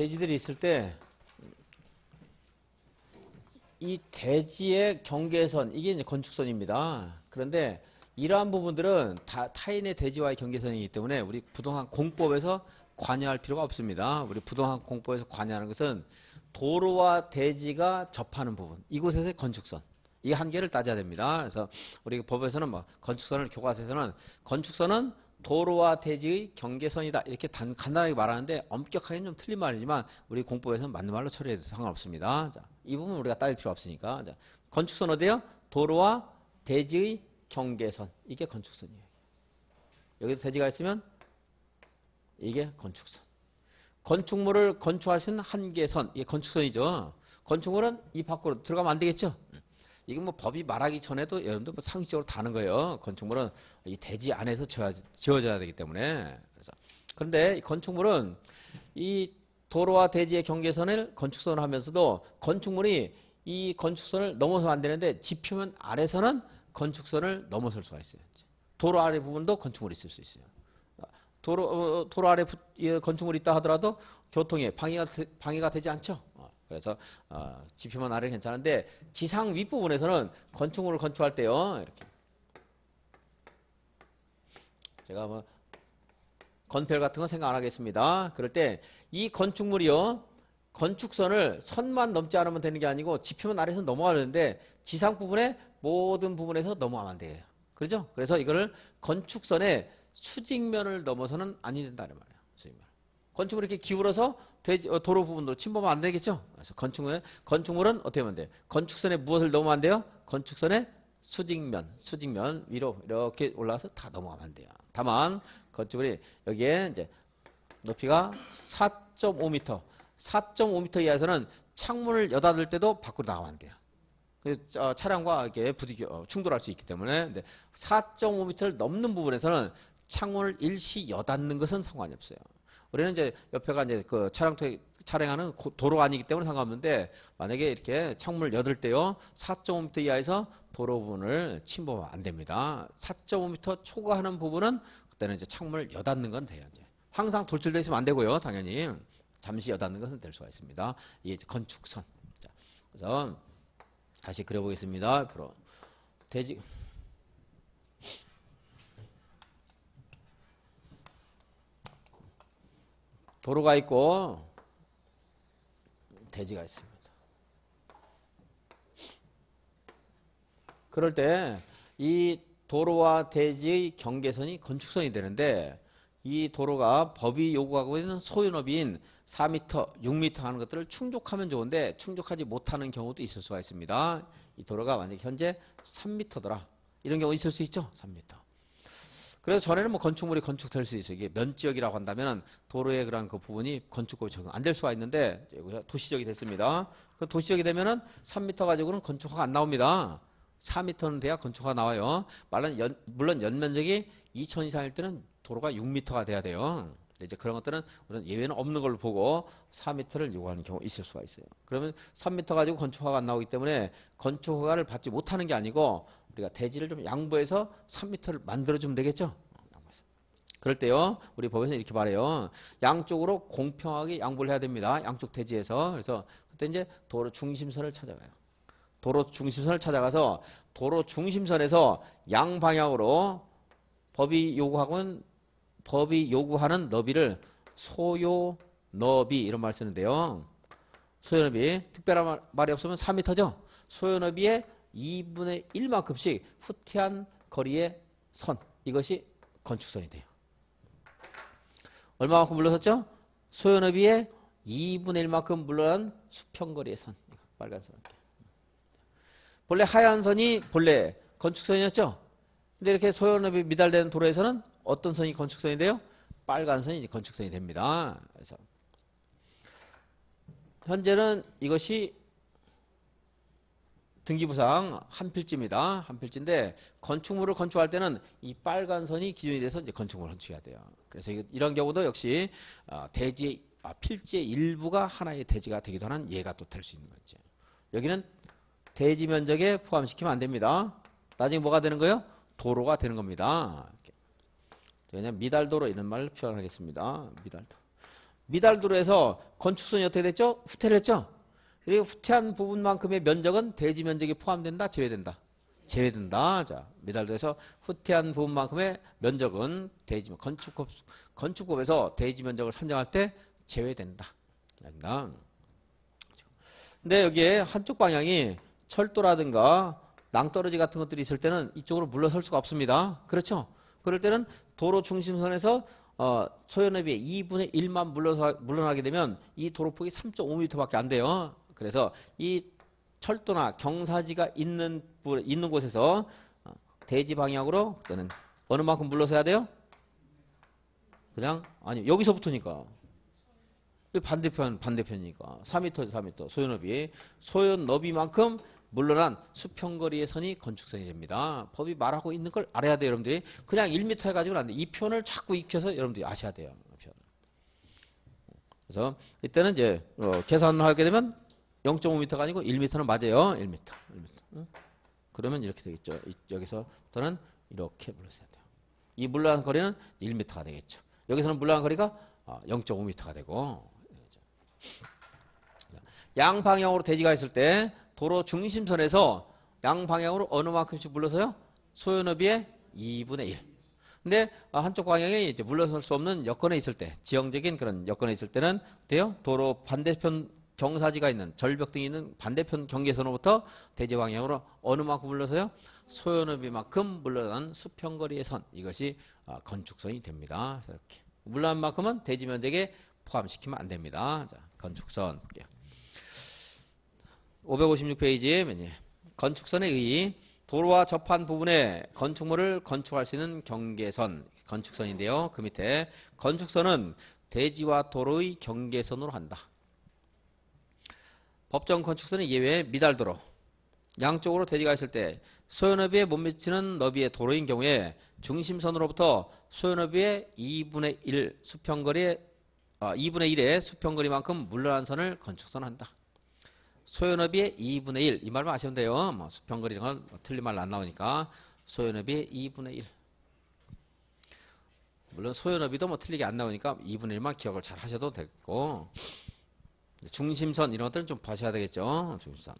대지들이 있을 때 이 대지의 경계선 이게 이제 건축선입니다. 그런데 이러한 부분들은 다 타인의 대지와의 경계선이기 때문에 우리 부동산 공법에서 관여할 필요가 없습니다. 우리 부동산 공법에서 관여하는 것은 도로와 대지가 접하는 부분, 이곳에서의 건축선, 이 한계를 따져야 됩니다. 그래서 우리 법에서는 뭐 건축선을 교과서에서는 건축선은 도로와 대지의 경계선이다 이렇게 간단하게 말하는데 엄격하게는 좀 틀린 말이지만 우리 공법에서는 맞는 말로 처리해도 상관없습니다. 자, 이 부분 우리가 따질 필요 없으니까. 자, 건축선 어디요? 도로와 대지의 경계선, 이게 건축선이에요. 여기도 대지가 있으면 이게 건축선. 건축물을 건축할 수 있는 한계선, 이게 건축선이죠. 건축물은 이 밖으로 들어가면 안 되겠죠. 이건 뭐 법이 말하기 전에도 여러분들 뭐 상식적으로 다 아는 거예요. 건축물은 이 대지 안에서 지어져야 되기 때문에. 그래서 그런데 이 건축물은 이 도로와 대지의 경계선을 건축선을 하면서도 건축물이 이 건축선을 넘어서면 안 되는데 지표면 아래서는 건축선을 넘어설 수가 있어요. 도로 아래 부분도 건축물이 있을 수 있어요. 도로 아래 건축물이 있다 하더라도 교통에 방해가 되지 않죠. 그래서 지표만 아래 괜찮은데 지상 윗부분에서는 건축물을 건축할 때요. 이렇게 제가 뭐 건폐율 같은 거 생각 안 하겠습니다. 그럴 때 이 건축물이요. 건축선을 선만 넘지 않으면 되는 게 아니고 지표면 아래에서 넘어가는데 지상 부분에 모든 부분에서 넘어가면 안 돼요. 그렇죠? 그래서 이거를 건축선의 수직면을 넘어서는 아니 된다는 말이에요. 수직면. 건축물이 이렇게 기울어서 도로 부분도 침범하면 안 되겠죠? 그래서 건축물은 어떻게 하면 돼요? 건축선에 무엇을 넘으면 안 돼요? 건축선의 수직면 위로 이렇게 올라가서 다 넘어가면 안 돼요. 다만 건축물이 여기에 이제 높이가 4.5m, 4.5m 이하에서는 창문을 여닫을 때도 밖으로 나가면 안 돼요. 차량과 이렇게 충돌할 수 있기 때문에 4.5m를 넘는 부분에서는 창문을 일시 여닫는 것은 상관이 없어요. 우리는 이제 옆에가 이제 그 차량하는 도로가 아니기 때문에 상관없는데 만약에 이렇게 창문을 여들 때요 4.5m 이하에서 도로 부분을 침범하면 안 됩니다. 4.5m 초과하는 부분은 그때는 이제 창문을 여닫는 건 돼요. 이제 항상 돌출되어 있으면 안 되고요. 당연히 잠시 여닫는 것은 될 수가 있습니다. 이게 이제 건축선. 자, 그래서 다시 그려보겠습니다. 앞으로 대지. 도로가 있고 대지가 있습니다. 그럴 때 이 도로와 대지의 경계선이 건축선이 되는데 이 도로가 법이 요구하고 있는 소유너비인 4m, 6m 하는 것들을 충족하면 좋은데 충족하지 못하는 경우도 있을 수가 있습니다. 이 도로가 만약 현재 3m더라. 이런 경우 있을 수 있죠. 3m. 그래서 전에는 뭐 건축물이 건축될 수 있어요. 이게 면지역이라고 한다면은 도로의 그런 그 부분이 건축법이 적용 안 될 수가 있는데 도시적이 됐습니다. 그 도시적이 되면은 3m 가지고는 건축허가 안 나옵니다. 4m는 돼야 건축허가 나와요. 물론 연면적이 2,000 이상일 때는 도로가 6m가 돼야 돼요. 이제 그런 것들은 우리는 예외는 없는 걸로 보고 4m를 요구하는 경우 있을 수가 있어요. 그러면 3m 가지고 건축허가가 안 나오기 때문에 건축허가를 받지 못하는 게 아니고 우리가 대지를 좀 양보해서 3m를 만들어주면 되겠죠? 그럴 때요, 우리 법에서는 이렇게 말해요. 양쪽으로 공평하게 양보를 해야 됩니다. 양쪽 대지에서. 그래서 그때 이제 도로 중심선을 찾아가요. 도로 중심선을 찾아가서 도로 중심선에서 양방향으로 법이 요구하는 너비를 소요 너비 이런 말 쓰는데요. 소요 너비 특별한 말이 없으면 4m죠. 소요 너비의 2분의 1만큼씩 후퇴한 거리의 선 이것이 건축선이 돼요. 얼마만큼 물러섰죠? 소요 너비의 2분의 1만큼 물러난 수평거리의 선 빨간 선. 본래 하얀 선이 본래 건축선이었죠. 근데 이렇게 소요 너비 미달되는 도로에서는 어떤 선이 건축선이 돼요? 빨간 선이 건축선이 됩니다. 그래서 현재는 이것이 등기부상 한 필지입니다. 한 필지인데 건축물을 건축할 때는 이 빨간 선이 기준이 돼서 이제 건축물을 건축해야 돼요. 그래서 이런 경우도 역시 필지의 일부가 하나의 대지가 되기도 하는 예가 또 될 수 있는 거죠. 여기는 대지 면적에 포함시키면 안 됩니다. 나중에 뭐가 되는 거예요? 도로가 되는 겁니다. 그냥 미달도로 이런 말을 표현하겠습니다. 미달도로 해서 건축선이 어떻게 됐죠? 후퇴를 했죠? 그리고 후퇴한 부분만큼의 면적은 대지 면적이 포함된다? 제외된다? 제외된다. 자, 미달도에서 후퇴한 부분만큼의 면적은 대지 건축법에서 대지 면적을 산정할 때 제외된다. 된다. 근데 여기에 한쪽 방향이 철도라든가 낭떠러지 같은 것들이 있을 때는 이쪽으로 물러설 수가 없습니다. 그렇죠? 그럴 때는 도로 중심선에서 소요너비의 2분의 1만 물러나게 되면 이 도로폭이 3.5m밖에 안 돼요. 그래서 이 철도나 경사지가 있는 곳에서 대지 방향으로 그때는 어느 만큼 물러서야 돼요? 그냥 아니 여기서부터니까 반대편이니까 4m죠 4m 소요너비만큼 물러난 수평거리의 선이 건축선이 됩니다. 법이 말하고 있는 걸 알아야 돼요, 여러분들이. 그냥 1m 해가지고는 안 돼. 이 표현을 자꾸 익혀서 여러분들이 아셔야 돼요. 그래서 이때는 이제 계산을 하게 되면 0.5m가 아니고 1m는 맞아요. 1m. 응? 그러면 이렇게 되겠죠. 여기서부터는 이렇게 물러서야 돼요. 이 물러난 거리는 1m가 되겠죠. 여기서는 물러난 거리가 0.5m가 되고. 양방향으로 대지가 있을 때 도로 중심선에서 양방향으로 어느 만큼씩 물러서요? 소요너비의 2분의 1. 근데 한쪽 방향에 이제 물러설 수 없는 여건에 있을 때, 지형적인 그런 여건에 있을 때는 어때요? 도로 반대편 경사지가 있는 절벽 등이 있는 반대편 경계선으로부터 대지 방향으로 어느 만큼 물러서요? 소요너비만큼 물러난 수평거리의 선. 이것이 건축선이 됩니다. 이렇게 물러난 만큼은 대지 면적에 포함시키면 안 됩니다. 자, 건축선 볼게요. 556페이지 건축선에 의해 도로와 접한 부분에 건축물을 건축할 수 있는 경계선, 건축선인데요. 그 밑에 건축선은 대지와 도로의 경계선으로 한다. 법정 건축선의 예외 미달도로. 양쪽으로 대지가 있을 때 소요너비에 못 미치는 너비의 도로인 경우에 중심선으로부터 소요너비의 2분의 1 수평거리의 2분의 1의 수평거리만큼 물러난 선을 건축선한다. 소요너비의 2분의 1. 이 말만 아시면 돼요. 뭐 수평거리는 건 틀린 말 안 나오니까 소요너비의 2분의 1. 물론 소요너비도 뭐 틀리게 안 나오니까 2분의 1만 기억을 잘 하셔도 되고 중심선 이런 것들은 좀 봐셔야 되겠죠. 중심선.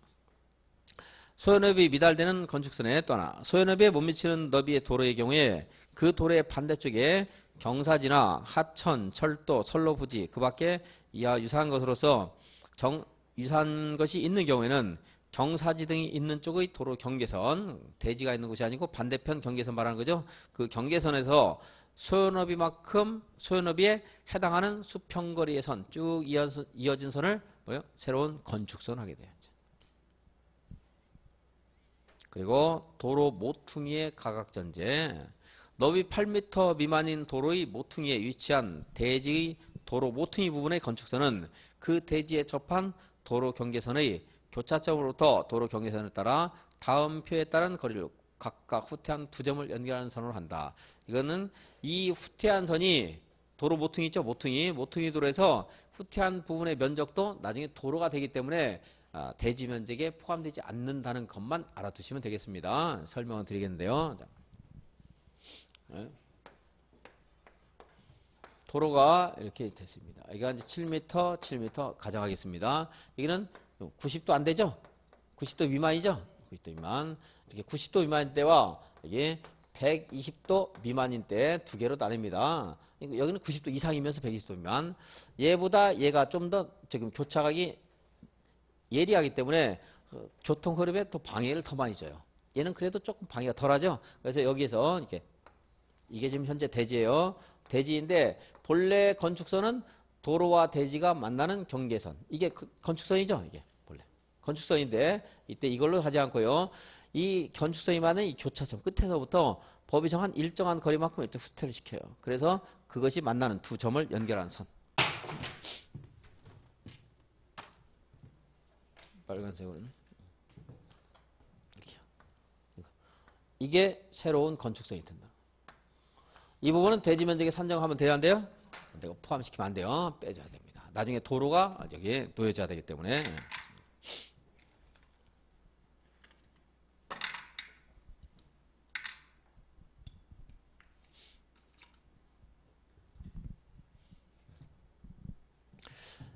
소요너비 미달되는 건축선에 또 하나 소요너비에 못 미치는 너비의 도로의 경우에 그 도로의 반대쪽에 경사지나 하천, 철도, 선로 부지 그 밖에 이와 유사한 것으로서 유사한 것이 있는 경우에는 경사지 등이 있는 쪽의 도로 경계선, 대지가 있는 곳이 아니고 반대편 경계선 말하는 거죠. 그 경계선에서 소요너비에 해당하는 수평거리의 선, 쭉 이어진 선을 새로운 건축선 하게 돼요. 그리고 도로 모퉁이의 가각전제. 너비 8m 미만인 도로의 모퉁이에 위치한 대지의 도로 모퉁이 부분의 건축선은 그 대지에 접한 도로 경계선의 교차점으로부터 도로 경계선을 따라 다음 표에 따른 거리를 각각 후퇴한 두 점을 연결하는 선으로 한다. 이거는 이 후퇴한 선이 도로 모퉁이 있죠? 모퉁이 도로에서 후퇴한 부분의 면적도 나중에 도로가 되기 때문에 대지 면적에 포함되지 않는다는 것만 알아두시면 되겠습니다. 설명을 드리겠는데요. 도로가 이렇게 됐습니다. 이거 이제 7m 가정하겠습니다. 여기는 90도 안 되죠? 90도 미만이죠? 90도 미만. 이렇게 90도 미만인 때와 이게 120도 미만인 때 두 개로 나뉩니다. 여기는 90도 이상이면서 120도 미만. 얘보다 얘가 좀 더 지금 교차각이 예리하기 때문에 교통 흐름에 또 방해를 더 많이 줘요. 얘는 그래도 조금 방해가 덜하죠. 그래서 여기에서 이게 지금 현재 대지예요. 대지인데 본래 건축선은 도로와 대지가 만나는 경계선. 이게 건축선이죠. 이게 본래 건축선인데 이때 이걸로 하지 않고요. 이 건축선이 많은 이 교차점 끝에서부터 법이 정한 일정한 거리만큼 이렇게 후퇴를 시켜요. 그래서 그것이 만나는 두 점을 연결하는 선. 빨간색으로는 이렇게요. 이게 새로운 건축선이 된다. 이 부분은 대지 면적에 산정하면 돼야 안 돼요? 내가 포함시키면 안 돼요. 빼줘야 됩니다. 나중에 도로가 여기에 놓여져야 되기 때문에.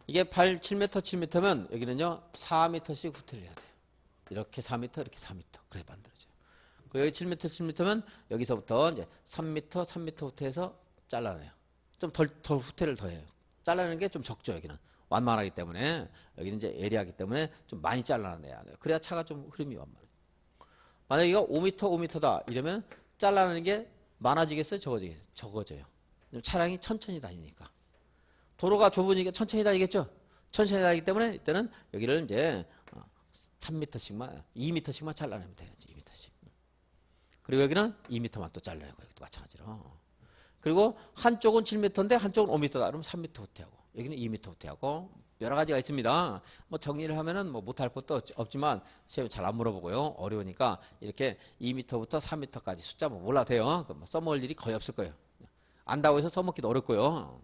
이게 7m, 7m면 여기는요 4m씩 후퇴를 해야 돼요. 이렇게 4m, 이렇게 4m. 그래 만들어져요. 여기 7m, 7m면 여기서부터 이제 3m, 3m 후퇴해서 잘라내요. 좀 덜 후퇴를 더 해요. 잘라내는 게 좀 적죠. 여기는 완만하기 때문에, 여기는 이제 예리하기 때문에 좀 많이 잘라내야 돼요. 그래야 차가 좀 흐름이 완만해요. 만약에 이거 5m, 5m다 이러면 잘라내는 게 많아지겠어요? 적어지겠어요? 적어져요. 차량이 천천히 다니니까. 도로가 좁으니까 천천히 다니겠죠? 천천히 다니기 때문에 이때는 여기를 이제 3m씩만, 2m씩만 잘라내면 돼요. 2m씩. 그리고 여기는 2m만 또 잘라내고, 여기도 마찬가지로. 그리고 한쪽은 7m인데 한쪽은 5m다. 그러면 3m 후퇴하고, 여기는 2m 후퇴하고, 여러 가지가 있습니다. 뭐 정리를 하면은 뭐 못할 것도 없지만, 시험에 잘 안 물어보고요. 어려우니까 이렇게 2m부터 3m까지 숫자 뭐 몰라도 돼요. 뭐 써먹을 일이 거의 없을 거예요. 안다고 해서 써먹기도 어렵고요.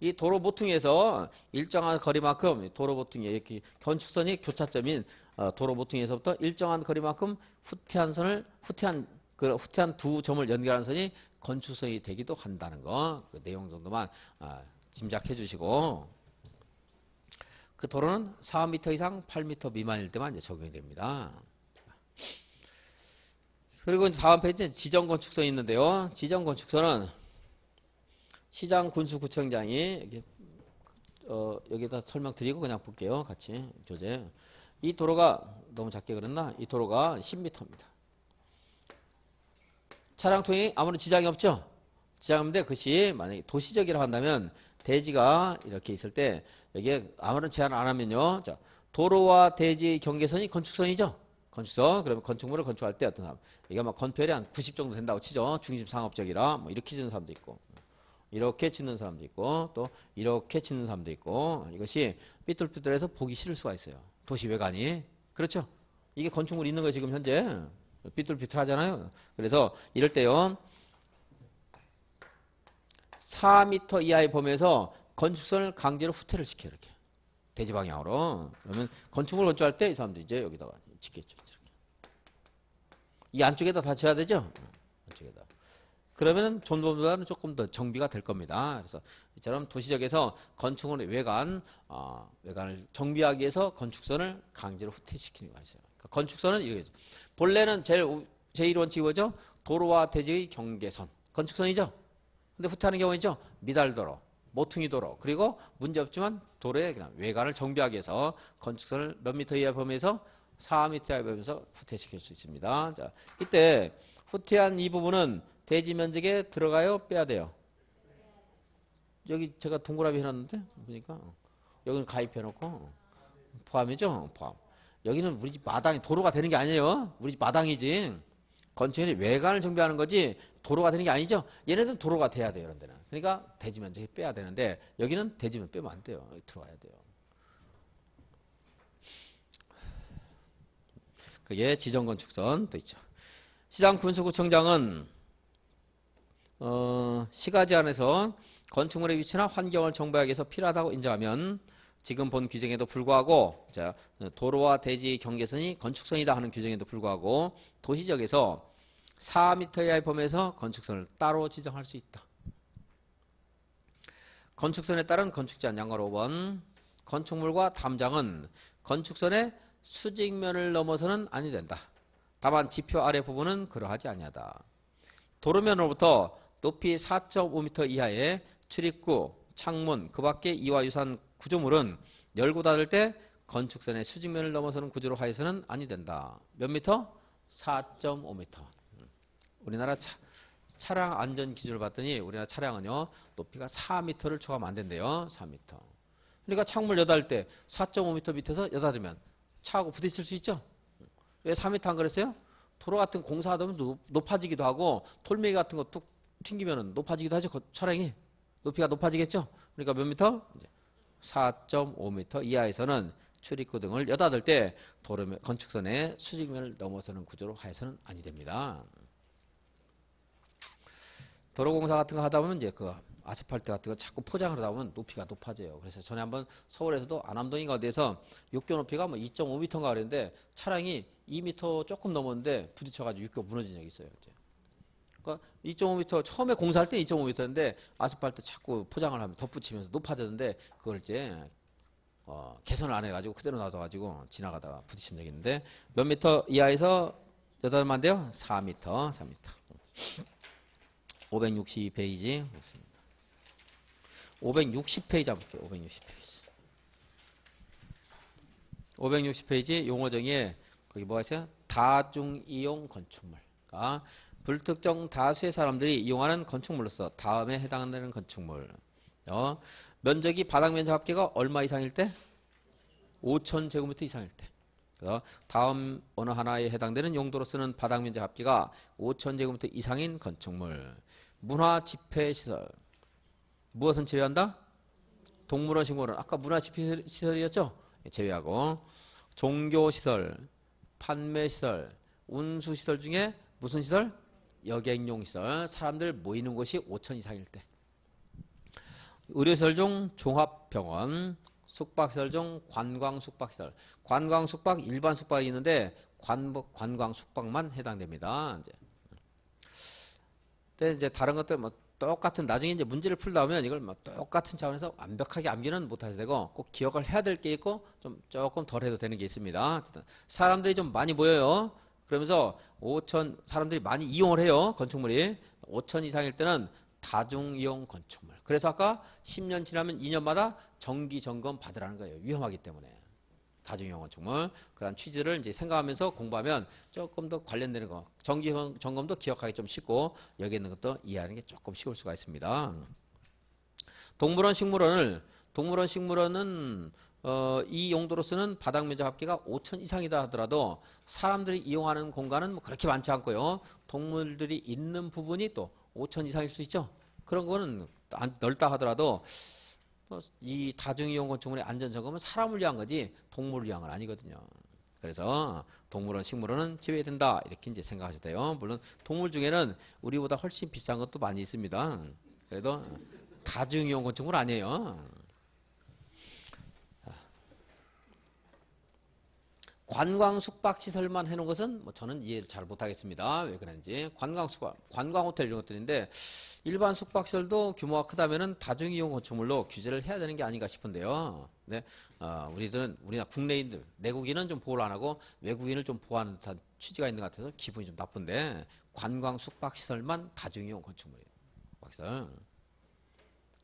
이 도로 모퉁이에서 일정한 거리만큼, 도로 모퉁이 이렇게 건축선이 교차점인 도로 모퉁이에서부터 일정한 거리만큼 후퇴한 두 점을 연결하는 선이 건축선이 되기도 한다는 거, 그 내용 정도만 짐작해 주시고, 그 도로는 4m 이상 8m 미만일 때만 이제 적용이 됩니다. 그리고 이제 다음 페이지에 지정 건축선이 있는데요. 지정 건축선은 시장 군수구청장이 여기다 설명드리고 그냥 볼게요. 같이 교재. 이 도로가 너무 작게 그렸나? 이 도로가 10m입니다. 차량 통행이 아무런 지장이 없죠? 지장이 없는데 그것이 만약에 도시적이라고 한다면 대지가 이렇게 있을 때 여기에 아무런 제한을 안 하면요. 자, 도로와 대지 경계선이 건축선이죠? 건축선. 그러면 건축물을 건축할 때 어떤 사람, 이게 막 건폐율이 한 90 정도 된다고 치죠. 중심 상업적이라 뭐 이렇게 짓는 사람도 있고, 이렇게 짓는 사람도 있고, 또 이렇게 짓는 사람도 있고, 이것이 삐뚤삐뚤해서 보기 싫을 수가 있어요. 도시 외관이. 그렇죠? 이게 건축물이 있는 거예요, 지금 현재. 삐뚤삐뚤하잖아요. 그래서 이럴 때요, 4m 이하의 범위에서 건축선을 강제로 후퇴를 시켜요. 이렇게 대지 방향으로. 그러면 건축물을 건축할 때 이 사람들이 이제 여기다가 짓겠죠. 이렇게. 이 안쪽에다 다 지어야 되죠? 안쪽에다. 그러면 전보다는 조금 더 정비가 될 겁니다. 그래서 이처럼 도시적에서 건축물의 외관을 정비하기 위해서 건축선을 강제로 후퇴시키는 거가 있어요. 그러니까 건축선은 이렇게, 본래는 제1원칙이 뭐죠? 도로와 대지의 경계선. 건축선이죠? 근데 후퇴하는 경우 있죠? 미달도로, 모퉁이도로, 그리고 문제없지만 도로의 그냥 외관을 정비하기 위해서 건축선을 몇 미터 이하 범위에서 4m 이하 범위에서 후퇴시킬 수 있습니다. 자, 이때 후퇴한 이 부분은 대지 면적에 들어가요? 빼야 돼요? 여기 제가 동그라미 해놨는데 보니까 여기는 가입해놓고 포함이죠? 포함. 여기는 우리 집 마당이 도로가 되는 게 아니에요. 우리 집 마당이지. 건축물이 외관을 정비하는 거지 도로가 되는 게 아니죠. 얘네들은 도로가 돼야 돼요. 이런 데는. 그러니까 대지 면적에 빼야 되는데 여기는 대지면 빼면 안 돼요. 여기 들어가야 돼요. 그게 지정건축선 또 있죠. 시장 군수구청장은 시가 제한에서 건축물의 위치나 환경을 정비하기 위해서 필요하다고 인정하면 지금 본 규정에도 불구하고, 자, 도로와 대지 경계선이 건축선이다 하는 규정에도 불구하고 도시적에서 4m 이하의 범위에서 건축선을 따로 지정할 수 있다. 건축선에 따른 건축제한 양가로 5번. 건축물과 담장은 건축선의 수직면을 넘어서는 아니 된다. 다만 지표 아래 부분은 그러하지 아니하다. 도로면으로부터 높이 4.5m 이하의 출입구, 창문, 그 밖의 이와 유사한 구조물은 열고 닫을 때 건축선의 수직면을 넘어서는 구조로 하여서는 아니 된다. 몇 미터? 4.5m. 우리나라 차량 안전 기준을 봤더니 우리나라 차량은요, 높이가 4m를 초과하면 안 된대요. 4m. 그러니까 창문을 여닫을 때 4.5m 밑에서 여닫으면 차하고 부딪힐 수 있죠? 왜 4m 안 그랬어요? 도로 같은 공사하다 보면 높아지기도 하고 톨메기 같은 거 툭 튕기면 높아지기도 하죠. 차량이. 높이가 높아지겠죠? 그러니까 몇 미터? 4.5m 이하에서는 출입구 등을 여닫을 때 도로면 건축선의 수직면을 넘어서는 구조로 하여서는 아니 됩니다. 도로공사 같은 거 하다 보면 이제 그 아스팔트 같은 거 자꾸 포장을 하다 보면 높이가 높아져요. 그래서 전에 한번 서울에서도 안암동인가 어디에서 육교 높이가 뭐 2.5m인가 그랬는데 차량이 2m 조금 넘었는데 부딪혀가지고 육교 무너진 적이 있어요. 이제. 그러니까 2.5m 처음에 공사할 때 2.5m인데 아스팔트 자꾸 포장을 하면 덧붙이면서 높아졌는데 그걸 이제 개선을 안 해가지고 그대로 놔둬가지고 지나가다가 부딪힌 적이 있는데 몇 미터 이하에서 여덟만 돼요? 4m, 4m. 562페이지. 560페이지 잡을게요. 560페이지. 560페이지 용어 정의에 거기 뭐가 있어요? 다중이용 건축물. 그러니까 불특정 다수의 사람들이 이용하는 건축물로서 다음에 해당되는 건축물. 면적이 바닥 면적 합계가 얼마 이상일 때? 5,000제곱미터 이상일 때. 그래서 다음 어느 하나에 해당되는 용도로 쓰는 바닥 면적 합계가 5,000제곱미터 이상인 건축물. 문화 집회 시설. 무엇은 제외한다? 동물원 식물원. 아까 문화 집회 시설이었죠? 제외하고. 종교 시설, 판매 시설, 운수 시설 중에 무슨 시설? 여객용 시설. 사람들 모이는 곳이 5,000 이상일 때. 의료시설 중 종합병원, 숙박시설 중 관광 숙박시설. 관광 숙박, 일반 숙박이 있는데 관광 숙박만 해당됩니다. 근데 이제 다른 것들 뭐 똑같은 나중에 이제 문제를 풀다 보면 이걸 뭐 똑같은 차원에서 완벽하게 암기는 못하셔도 되고 꼭 기억을 해야 될 게 있고 좀 조금 덜 해도 되는 게 있습니다. 사람들이 좀 많이 모여요. 그러면서 5,000 사람들이 많이 이용을 해요. 건축물이 5,000 이상일 때는 다중이용 건축물. 그래서 아까 10년 지나면 2년마다 정기 점검 받으라는 거예요. 위험하기 때문에. 다중이용 건축물. 그런 취지를 이제 생각하면서 공부하면 조금 더 관련되는 거. 정기 점검도 기억하기 좀 쉽고 여기 있는 것도 이해하는 게 조금 쉬울 수가 있습니다. 동물원 식물원은 이 용도로 쓰는 바닥 면적 합계가 5,000 이상이다 하더라도 사람들이 이용하는 공간은 뭐 그렇게 많지 않고요. 동물들이 있는 부분이 또 5,000 이상일 수 있죠. 그런 거는 넓다 하더라도 이 다중이용 건축물의 안전점검은 사람을 위한 거지 동물을 위한 건 아니거든요. 그래서 동물원, 식물원은 제외된다 이렇게 이제 생각하셔도 돼요. 물론 동물 중에는 우리보다 훨씬 비싼 것도 많이 있습니다. 그래도 다중이용 건축물 아니에요. 관광 숙박 시설만 해놓은 것은 뭐 저는 이해를 잘 못하겠습니다. 왜 그런지 관광 숙박, 관광 호텔 이런 것들인데 일반 숙박 시설도 규모가 크다면은 다중이용 건축물로 규제를 해야 되는 게 아닌가 싶은데요. 네, 우리나라 국내인들, 내국인은 좀 보호를 안 하고 외국인을 좀 보호하는 듯한 취지가 있는 것 같아서 기분이 좀 나쁜데 관광 숙박 시설만 다중이용 건축물이에요. 숙박시설.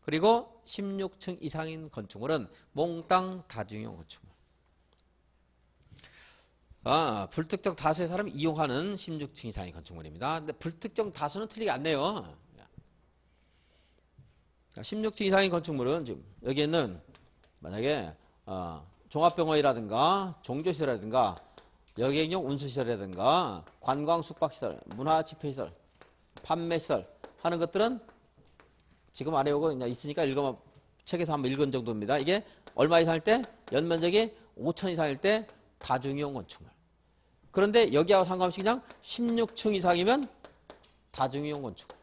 그리고 16층 이상인 건축물은 몽땅 다중이용 건축물. 불특정 다수의 사람이 이용하는 16층 이상의 건축물입니다. 근데 불특정 다수는 틀리게 안 내요. 16층 이상의 건축물은 지금 여기에는 만약에 종합병원이라든가 종교시설이라든가 여객용 운수시설이라든가 관광 숙박시설, 문화 집회시설, 판매시설 하는 것들은 지금 안 해오고 그냥 있으니까 읽으면 책에서 한번 읽은 정도입니다. 이게 얼마 이상일 때? 연면적이 5,000 이상일 때 다중이용 건축물. 그런데 여기하고 상관없이 그냥 16층 이상이면 다중이용 건축물.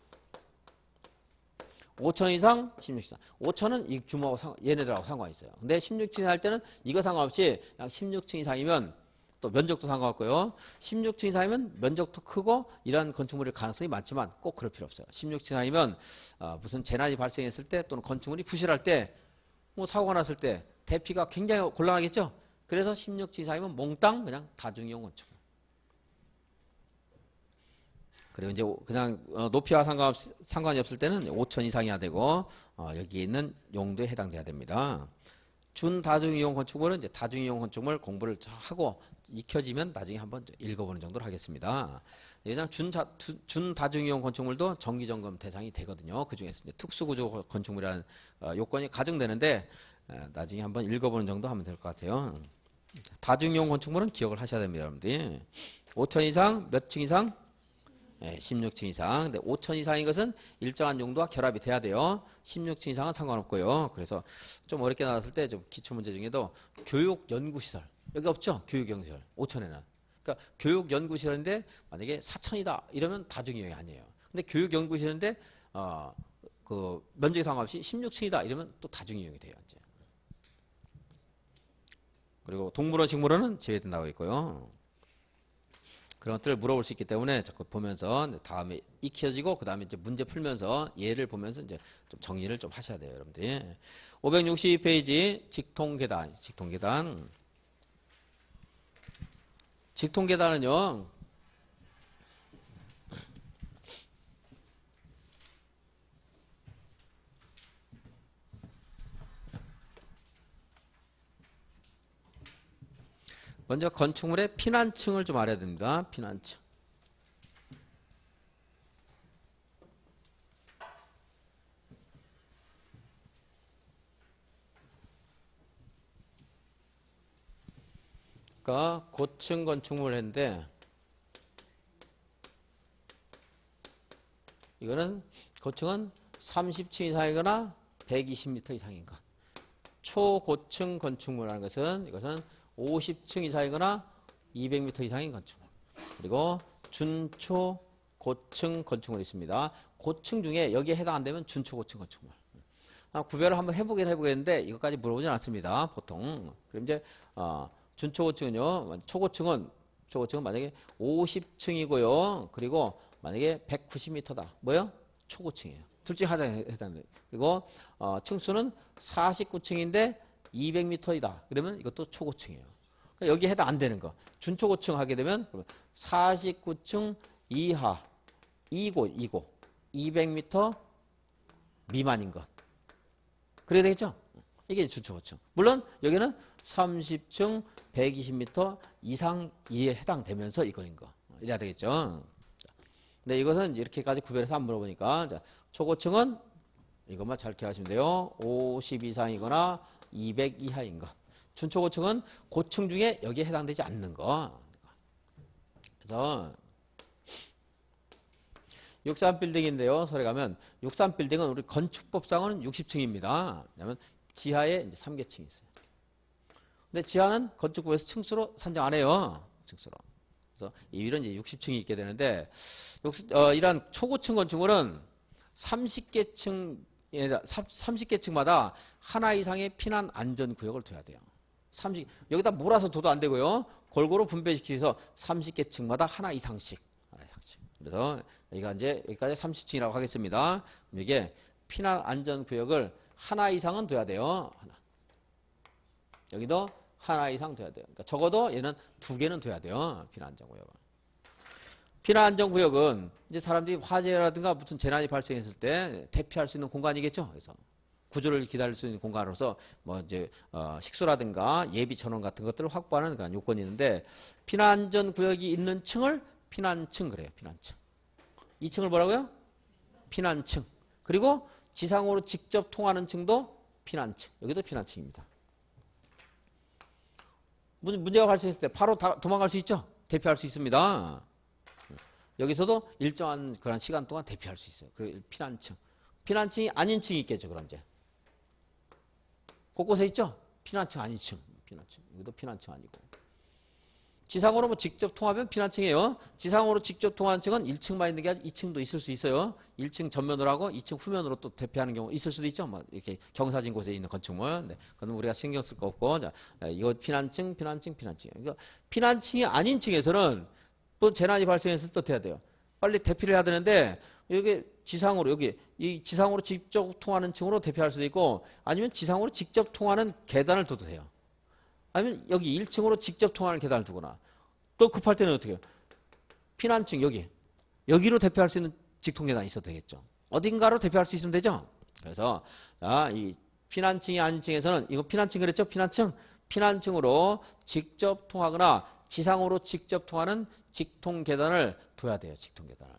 5,000 이상, 16층 이상. 5,000은 이 규모하고 얘네들하고 상관이 있어요. 근데 16층 이상 할 때는 이거 상관없이 그냥 16층 이상이면 또 면적도 상관없고요. 16층 이상이면 면적도 크고 이러한 건축물일 가능성이 많지만 꼭 그럴 필요 없어요. 16층 이상이면 무슨 재난이 발생했을 때 또는 건축물이 부실할 때 뭐 사고가 났을 때 대피가 굉장히 곤란하겠죠. 그래서 16층 이상이면 몽땅 그냥 다중이용 건축물. 그리고 이제 그냥 높이와 상관이 없을 때는 5,000 이상이야 되고 여기 있는 용도에 해당돼야 됩니다. 준다중이용 건축물은 이제 다중이용 건축물 공부를 하고 익혀지면 나중에 한번 읽어보는 정도로 하겠습니다. 그냥 준다중이용 건축물도 정기점검 대상이 되거든요. 그 중에서 이제 특수구조 건축물이라는 요건이 가정되는데 나중에 한번 읽어보는 정도 하면 될 것 같아요. 다중이용 건축물은 기억을 하셔야 됩니다, 여러분들이. 5,000 이상, 몇 층 이상? 네, 16층 이상. 근데 5,000 이상인 것은 일정한 용도와 결합이 돼야 돼요. 16층 이상은 상관없고요. 그래서 좀 어렵게 나왔을 때 좀 기출문제 중에도 교육연구시설. 여기 없죠? 교육연구시설. 5,000에는. 그러니까 교육연구시설인데 만약에 4,000이다. 이러면 다중이용이 아니에요. 근데 교육연구시설인데 그 면적이 상관없이 16층이다. 이러면 또 다중이용이 돼요. 이제. 그리고 동물원, 식물원은 제외된다고 있고요. 그런 것들을 물어볼 수 있기 때문에 자꾸 보면서 다음에 익혀지고 그 다음에 이제 문제 풀면서 예를 보면서 이제 좀 정리를 좀 하셔야 돼요, 여러분들. 562페이지 직통계단. 직통계단은요. 먼저 건축물의 피난층을 좀 알아야 됩니다. 피난층. 그러니까 고층 건축물을 했는데 이거는 고층은 30층 이상이거나 120m 이상인 것. 초고층 건축물이라는 것은 이것은 50층 이상이거나 200m 이상인 건축물. 그리고 준초 고층 건축물이 있습니다. 고층 중에 여기에 해당 안 되면 준초 고층 건축물. 구별을 한번 해보겠는데 이것까지 물어보진 않습니다. 보통. 그럼 이제 준초 고층은요. 초고층은 만약에 50층이고요. 그리고 만약에 190m다. 뭐요? 초고층이에요. 둘 중에 하나에 해당돼요. 그리고 층수는 49층인데 200m이다. 그러면 이것도 초고층이에요. 그러니까 여기에 해당 안 되는 거. 준초고층 하게 되면 49층 이하 2고 200m 미만인 것. 그래야 되겠죠? 이게 준초고층. 물론 여기는 30층 120m 이상에 해당되면서 이거인 거. 이래야 되겠죠? 근데 이것은 이렇게까지 구별해서 안 물어보니까 자, 초고층은 이것만 잘 기억하시면 돼요. 50 이상이거나 200 이하인 것. 준초고층은 고층 중에 여기에 해당되지 않는 거. 그래서 63빌딩인데요. 서울에 가면 63빌딩은 우리 건축법상은 60층입니다. 왜냐하면 지하에 이제 3계층이 있어요. 근데 지하는 건축법에서 층수로 산정 안 해요. 층수로. 그래서 이 위로 이제 60층이 있게 되는데 이러한 초고층 건축물은 30개층마다 하나 이상의 피난 안전 구역을 둬야 돼요. 여기다 몰아서 둬도 안 되고요. 골고루 분배시키기 위해서 30개층마다 하나 이상씩. 그래서 여기가 이제 여기까지 30층이라고 하겠습니다. 이게 피난 안전 구역을 하나 이상은 둬야 돼요. 여기도 하나 이상 둬야 돼요. 그러니까 적어도 얘는 2개는 둬야 돼요. 피난 안전 구역은. 피난 안전 구역은 이제 사람들이 화재라든가 무슨 재난이 발생했을 때 대피할 수 있는 공간이겠죠. 그래서 구조를 기다릴 수 있는 공간으로서 뭐 이제 식수라든가 예비 전원 같은 것들을 확보하는 그런 요건이 있는데 피난 안전 구역이 있는 층을 피난층 그래요. 피난층. 2층을 뭐라고요? 피난층. 그리고 지상으로 직접 통하는 층도 피난층. 여기도 피난층입니다. 문제가 발생했을 때 바로 도망갈 수 있죠? 대피할 수 있습니다. 여기서도 일정한 그런 시간 동안 대피할 수 있어요. 그리고 피난층. 피난층이 아닌 층이 있겠죠, 그럼 이제. 곳곳에 있죠? 피난층 아닌 층. 피난층. 여기도 피난층 아니고. 지상으로 뭐 직접 통하면 피난층이에요. 지상으로 직접 통하는 층은 1층만 있는 게 아니라 2층도 있을 수 있어요. 1층 전면으로 하고 2층 후면으로 또 대피하는 경우 있을 수도 있죠. 뭐 이렇게 경사진 곳에 있는 건축물. 네. 그건 우리가 신경 쓸 거 없고. 자, 이거 피난층. 그러니까 피난층이 아닌 층에서는 또 재난이 발생했을 때 어떻게 해야 돼요? 빨리 대피를 해야 되는데 여기 지상으로 이 지상으로 직접 통하는 층으로 대피할 수도 있고 아니면 지상으로 직접 통하는 계단을 둬도 돼요. 아니면 여기 1층으로 직접 통하는 계단을 두거나 또 급할 때는 어떻게 해요? 피난층 여기로 대피할 수 있는 직통계단이 있어도 되겠죠. 어딘가로 대피할 수 있으면 되죠. 그래서 이 피난층이 아닌 층에서는 이거 피난층 그랬죠? 피난층으로 직접 통하거나 지상으로 직접 통하는 직통계단을 둬야 돼요. 직통계단을.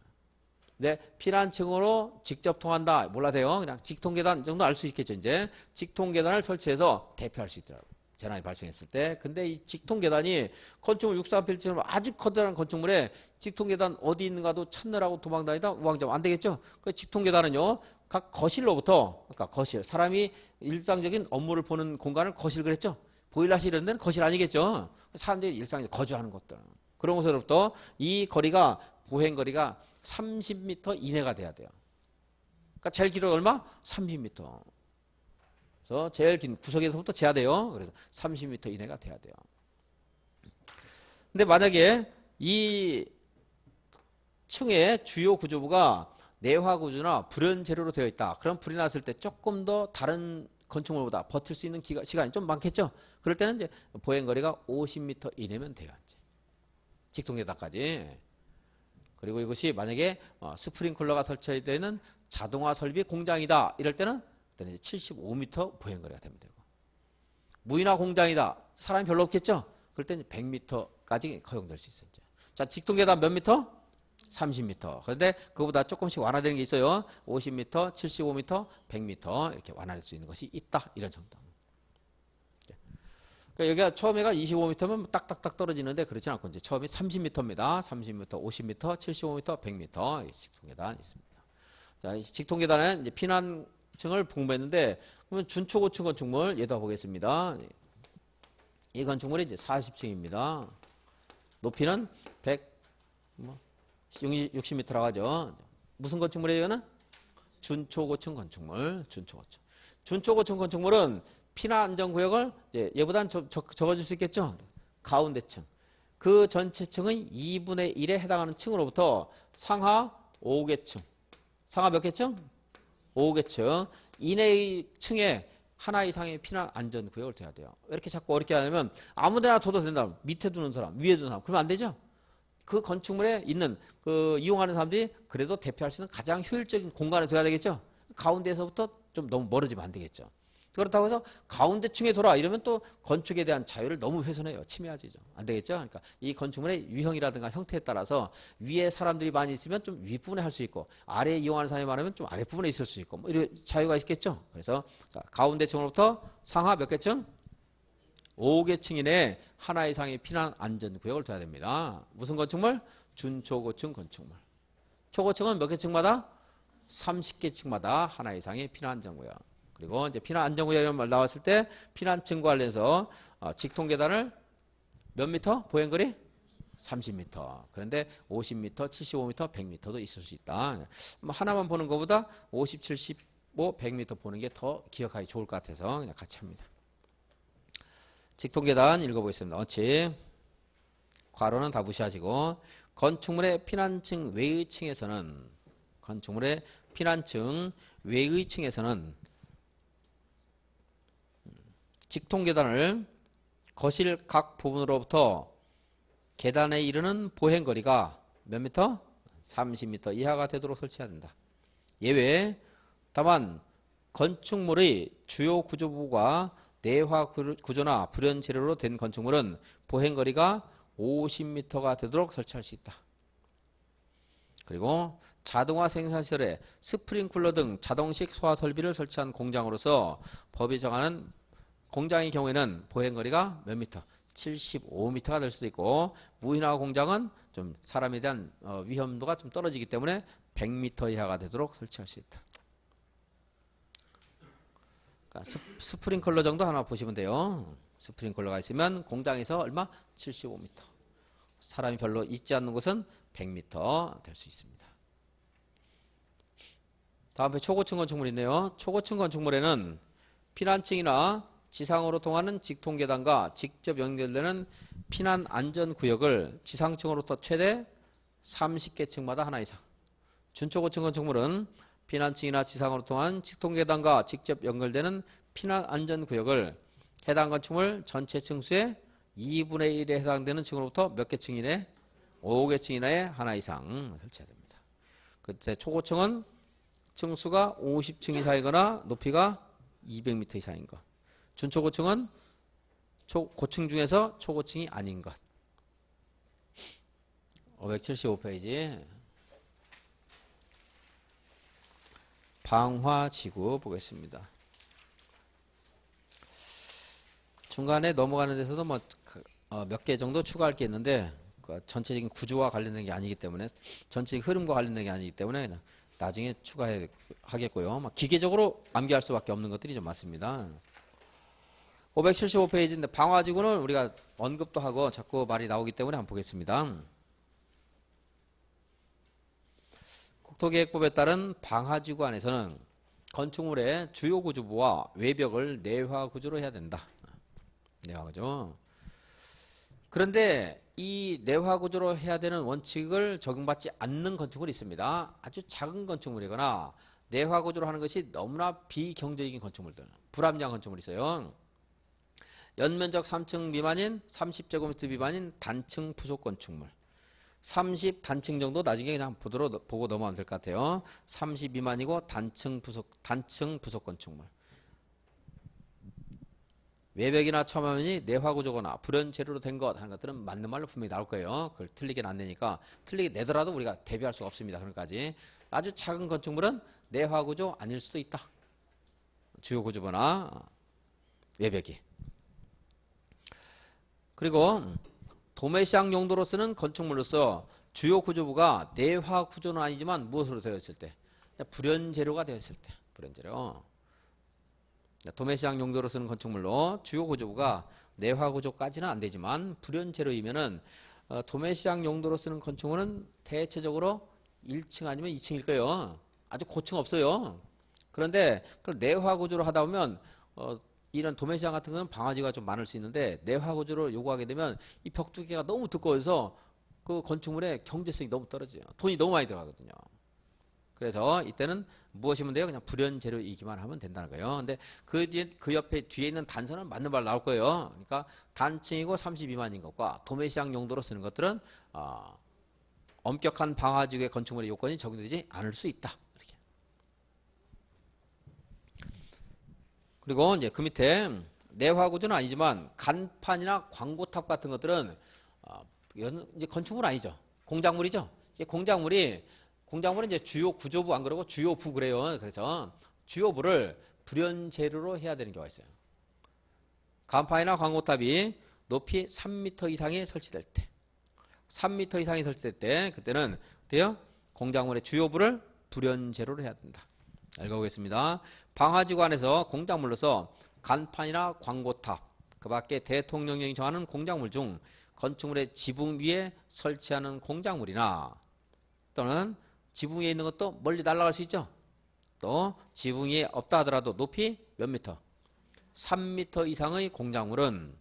네, 피난층으로 직접 통한다. 몰라 돼요. 그냥 직통계단 정도 알 수 있겠죠. 이제 직통계단을 설치해서 대피할 수 있더라고요. 재난이 발생했을 때. 근데 이 직통계단이 건축물 63빌딩처럼 아주 커다란 건축물에 직통계단 어디 있는가도 찾느라고 도망다니다 우왕좌왕 안 되겠죠. 그 직통계단은요. 각 거실로부터 그러니까 거실 사람이 일상적인 업무를 보는 공간을 거실 그랬죠. 보일러실 이런 데는 거실 아니겠죠. 사람들이 일상적으로 거주하는 것들. 그런 곳으로부터 이 거리가 보행거리가 30m 이내가 돼야 돼요. 그러니까 제일 길어 얼마? 30m. 그래서 제일 긴 구석에서부터 재야 돼요. 그래서 30m 이내가 돼야 돼요. 근데 만약에 이 층의 주요 구조부가 내화 구조나 불연 재료로 되어 있다. 그럼 불이 났을 때 조금 더 다른 건축물보다 버틸 수 있는 시간이 좀 많겠죠. 그럴 때는 이제 보행거리가 50m 이내면 돼요. 이제 직통계단까지. 그리고 이것이 만약에 스프링클러가 설치되어 있는 자동화 설비 공장이다. 이럴 때는 이제 75m 보행거리가 되면 되고, 무인화 공장이다. 사람이 별로 없겠죠. 그럴 때는 100m까지 허용될 수 있어요. 자, 직통계단 몇 미터? 30m. 그런데 그거보다 조금씩 완화되는 게 있어요. 50m, 75m, 100m 이렇게 완화될 수 있는 것이 있다. 이런 정도. 그러니까 여기가 처음에가 25m면 딱딱딱 떨어지는데 그렇지 않고 이제 처음에 30m입니다. 30m, 50m, 75m, 100m 직통계단 있습니다. 자, 직통계단은 이제 피난층을 봉배했는데, 그러면 준초고층 건축물 예다 보겠습니다. 이 건축물이 이제 40층입니다. 높이는 160m라고 하죠. 무슨 건축물이에요, 이거는? 준초고층 건축물, 준초고층. 준초고층 건축물은 피난안전구역을 얘보다는 적어줄 수 있겠죠? 가운데층. 그 전체 층의 2분의 1에 해당하는 층으로부터 상하 5개층. 상하 몇 개층? 5개층. 이내의 층에 하나 이상의 피난안전구역을 둬야 돼요. 왜 이렇게 자꾸 어렵게 하냐면 아무데나 둬도 된다. 밑에 두는 사람, 위에 두는 사람. 그러면 안 되죠? 그 건축물에 있는 이용하는 사람들이 그래도 대피할 수 있는 가장 효율적인 공간을 둬야 되겠죠? 가운데에서부터 좀 너무 멀어지면 안 되겠죠? 그렇다고 해서 가운데층에 돌아 이러면 또 건축에 대한 자유를 너무 훼손해요. 침해하지죠. 안 되겠죠? 그러니까 이 건축물의 유형이라든가 형태에 따라서 위에 사람들이 많이 있으면 좀 윗부분에 할 수 있고, 아래에 이용하는 사람이 많으면 좀 아랫부분에 있을 수 있고, 뭐 이런 자유가 있겠죠? 그래서 가운데층으로부터 상하 몇 개층? 5개층 이내에 하나 이상의 피난 안전구역을 둬야 됩니다. 무슨 건축물? 준초고층 건축물. 초고층은 몇 개층마다? 30개층마다 하나 이상의 피난 안전구역. 그리고 이제 피난 안전구역이라는 말 나왔을 때 피난층과 관련해서 직통계단을 몇 미터? 보행거리? 30m. 그런데 50m, 75m, 100m도 있을 수 있다. 하나만 보는 것보다 50, 75, 100m 보는 게 더 기억하기 좋을 것 같아서 그냥 같이 합니다. 직통계단 읽어보겠습니다. 어치. 괄호는 다 무시하시고, 건축물의 피난층 외의 층에서는, 건축물의 피난층 외의 층에서는 직통계단을 거실 각 부분으로부터 계단에 이르는 보행거리가 몇 미터? 30m 이하가 되도록 설치해야 된다. 예외, 다만 건축물의 주요 구조부가 내화 구조나 불연 재료로 된 건축물은 보행거리가 50m가 되도록 설치할 수 있다. 그리고 자동화 생산시설에 스프링클러 등 자동식 소화 설비를 설치한 공장으로서 법이 정하는 공장의 경우에는 보행거리가 몇 미터? 75m가 될 수도 있고, 무인화 공장은 좀 사람에 대한 위험도가 좀 떨어지기 때문에 100m 이하가 되도록 설치할 수 있다. 그러니까 스프링클러 정도 하나 보시면 돼요. 스프링클러가 있으면 공장에서 얼마? 75m. 사람이 별로 있지 않는 곳은 100m 될 수 있습니다. 다음에 초고층 건축물이 있네요. 초고층 건축물에는 피난층이나 지상으로 통하는 직통계단과 직접 연결되는 피난 안전구역을 지상층으로부터 최대 30개층마다 하나 이상. 준초고층 건축물은 피난층이나 지상으로 통한 직통계단과 직접 연결되는 피난 안전구역을 해당 건축물 전체 층수의 2분의 1에 해당되는 층으로부터 몇 개 층 이내? 5개 층 이내에 하나 이상 설치해야 됩니다. 그때 초고층은 층수가 50층 이상이거나 높이가 200m 이상인 것. 준초고층은 고층 중에서 초고층이 아닌 것. 575페이지. 방화지구 보겠습니다. 중간에 넘어가는 데서도 뭐 몇 개 정도 추가할 게 있는데 전체적인 구조와 관련된 게 아니기 때문에, 전체적인 흐름과 관련된 게 아니기 때문에 그냥 나중에 추가하겠고요. 막 기계적으로 암기할 수밖에 없는 것들이 좀 많습니다. 575페이지인데 방화지구는 우리가 언급도 하고 자꾸 말이 나오기 때문에 한번 보겠습니다. 국토계획법에 따른 방화지구 안에서는 건축물의 주요 구조부와 외벽을 내화 구조로 해야 된다. 내화 구조. 그런데 이 내화 구조로 해야 되는 원칙을 적용받지 않는 건축물이 있습니다. 아주 작은 건축물이거나 내화 구조로 하는 것이 너무나 비경제적인 건축물들, 불합리한 건축물이 있어요. 연면적 3층 미만인 30제곱미터 미만인 단층 부속 건축물. 30 단층 정도 나중에 그냥 보고 넘어가면 될 것 같아요. 30 미만이고 단층 부속 건축물. 외벽이나 처마면이 내화 구조거나 불연 재료로 된 것 하는 것들은 맞는 말로 분명히 나올 거예요. 그걸 틀리게는 안 내니까 틀리게 내더라도 우리가 대비할 수가 없습니다. 그런까지 아주 작은 건축물은 내화 구조 아닐 수도 있다. 주요 구조부나 외벽이. 그리고 도매시장 용도로 쓰는 건축물로서 주요 구조부가 내화 구조는 아니지만 무엇으로 되어 있을 때? 불연 재료가 되어 있을 때. 불연 재료. 도매시장 용도로 쓰는 건축물로 주요 구조부가 내화 구조까지는 안 되지만 불연 재료이면은 도매시장 용도로 쓰는 건축물은 대체적으로 1층 아니면 2층일 거예요. 아주 고층 없어요. 그런데 그걸 내화 구조로 하다 보면 이런 도매시장 같은 거는 방화지가 좀 많을 수 있는데 내화 구조를 요구하게 되면 이 벽두개가 너무 두꺼워서 그 건축물의 경제성이 너무 떨어져요. 돈이 너무 많이 들어가거든요. 그래서 이때는 무엇이면 돼요? 그냥 불연 재료이기만 하면 된다는 거예요. 근데 그 옆에 뒤에 있는 단서는 맞는 말 나올 거예요. 그러니까 단층이고 30 미만인 것과 도매시장 용도로 쓰는 것들은 엄격한 방화지구의 건축물의 요건이 적용되지 않을 수 있다. 이렇게. 그리고 이제 그 밑에 내화 구조는 아니지만 간판이나 광고탑 같은 것들은 이건 이제 건축물 아니죠. 공작물이죠. 이제 공작물은 이제 주요 구조부 안 그러고 주요부 그래요. 그래서 주요부를 불연 재료로 해야 되는 경우가 있어요. 간판이나 광고탑이 높이 3m 이상이 설치될 때, 3m 이상이 설치될 때 그때는 돼요. 공작물의 주요부를 불연 재료로 해야 된다. 읽어보겠습니다. 방화지구 안에서 공작물로서 간판이나 광고탑, 그 밖에 대통령령이 정하는 공작물 중 건축물의 지붕 위에 설치하는 공작물이나 또는 지붕 위에 있는 것도 멀리 날아갈 수 있죠. 또 지붕 위에 없다 하더라도 높이 몇 미터? 3m 이상의 공작물은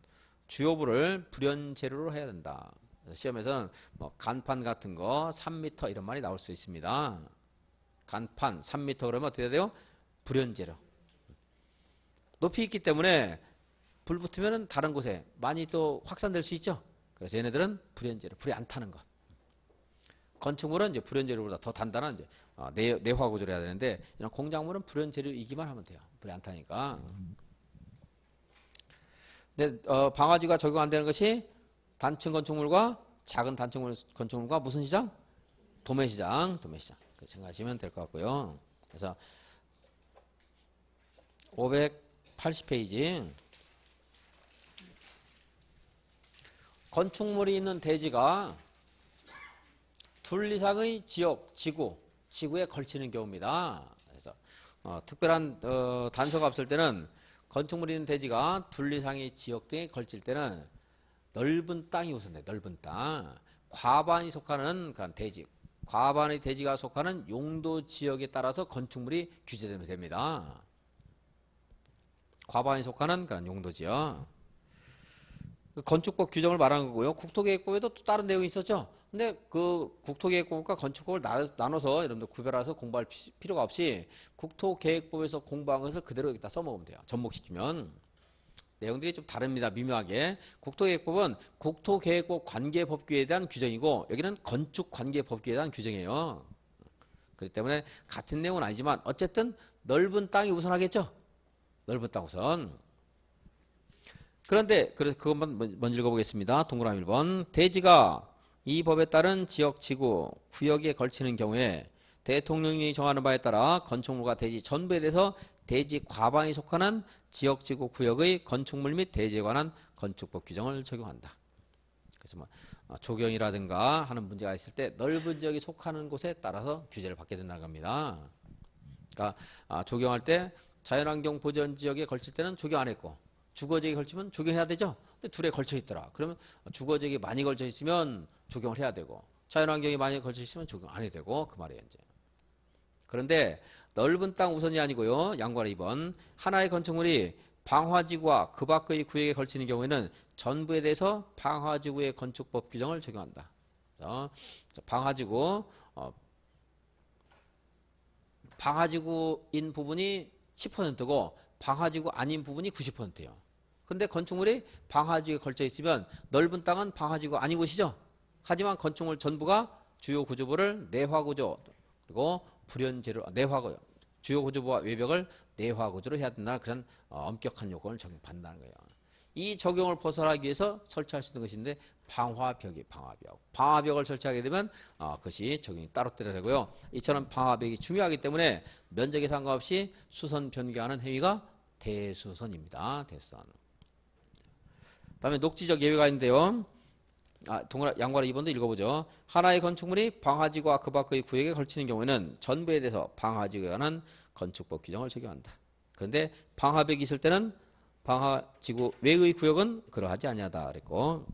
주요부를 불연 재료로 해야 된다. 시험에서는 뭐 간판 같은 거 3m 이런 말이 나올 수 있습니다. 간판 3m 그러면 어떻게 해야 돼요? 불연 재료. 높이 있기 때문에 불 붙으면 다른 곳에 많이 또 확산될 수 있죠. 그래서 얘네들은 불연 재료, 불이 안 타는 것. 건축물은 이제 불연 재료보다 더 단단한 이제 내화 구조를 해야 되는데 이런 공작물은 불연 재료이기만 하면 돼요. 불이 안 타니까. 근데 방화지가 적용 안 되는 것이 단층 건축물과 작은 단층 건축물과 무슨 시장? 도매시장. 그렇게 생각하시면 될 것 같고요. 그래서 580페이지 건축물이 있는 대지가 둘 이상의 지역, 지구에 걸치는 경우입니다. 그래서 특별한 단서가 없을 때는 건축물이 있는 대지가 둘 이상의 지역 등에 걸칠 때는 넓은 땅이 우선돼. 넓은 땅. 과반이 속하는 그런 대지, 과반의 대지가 속하는 용도 지역에 따라서 건축물이 규제되면 됩니다. 과반이 속하는 그런 용도 지역. 건축법 규정을 말하는 거고요. 국토계획법에도 또 다른 내용이 있었죠. 근데 그 국토계획법과 건축법을 나눠서 여러분들 구별해서 공부할 필요가 없이 국토계획법에서 공부한 것을 그대로 여기다 써먹으면 돼요. 접목시키면. 내용들이 좀 다릅니다. 미묘하게. 국토계획법은 국토계획법 관계법규에 대한 규정이고 여기는 건축관계법규에 대한 규정이에요. 그렇기 때문에 같은 내용은 아니지만 어쨌든 넓은 땅이 우선하겠죠. 넓은 땅 우선. 그런데 그것만 먼저 읽어보겠습니다. 동그라미 1번. 대지가 이 법에 따른 지역, 지구, 구역에 걸치는 경우에 대통령이 정하는 바에 따라 건축물과 대지 전부에 대해서 대지 과반이 속하는 지역, 지구, 구역의 건축물 및 대지에 관한 건축법 규정을 적용한다. 그래서 뭐 조경이라든가 하는 문제가 있을 때 넓은 지역이 속하는 곳에 따라서 규제를 받게 된다는 겁니다. 그러니까 조경할 때 자연환경 보전 지역에 걸칠 때는 조경 안 했고 주거지역에 걸치면 조경해야 되죠. 근데 둘에 걸쳐 있더라. 그러면 주거지역에 많이 걸쳐 있으면 조경을 해야 되고 자연환경이 많이 걸쳐 있으면 조경 안 해도 되고 그 말이에요. 이제. 그런데 넓은 땅 우선이 아니고요. 양관의 2번. 하나의 건축물이 방화지구와 그 밖의 구역에 걸치는 경우에는 전부에 대해서 방화지구의 건축법 규정을 적용한다. 방화지구, 방화지구인 부분이 10%고 방화지구 아닌 부분이 90%예요. 근데 건축물이 방화지구에 걸쳐 있으면 넓은 땅은 방화지구 아닌 곳이죠. 하지만 건축물 전부가 주요 구조부를 내화구조 그리고 불연재료 내화구 주요 구조부와 외벽을 내화구조로 해야 된다는 그런 엄격한 요건을 적용받는다는 거예요. 이 적용을 벗어나기 위해서 설치할 수 있는 것인데 방화벽이 방화벽을 설치하게 되면 그것이 적용이 따로 되고요. 이처럼 방화벽이 중요하기 때문에 면적에 상관없이 수선 변경하는 행위가 대수선입니다. 대수선. 다음에 녹지적 예외가 있는데요. 양괄호 2번도 읽어보죠. 하나의 건축물이 방화지구와 그 밖의 구역에 걸치는 경우에는 전부에 대해서 방화지구에 관한 건축법 규정을 적용한다. 그런데 방화벽이 있을 때는 방화지구 외의 구역은 그러하지 아니하다 그랬고,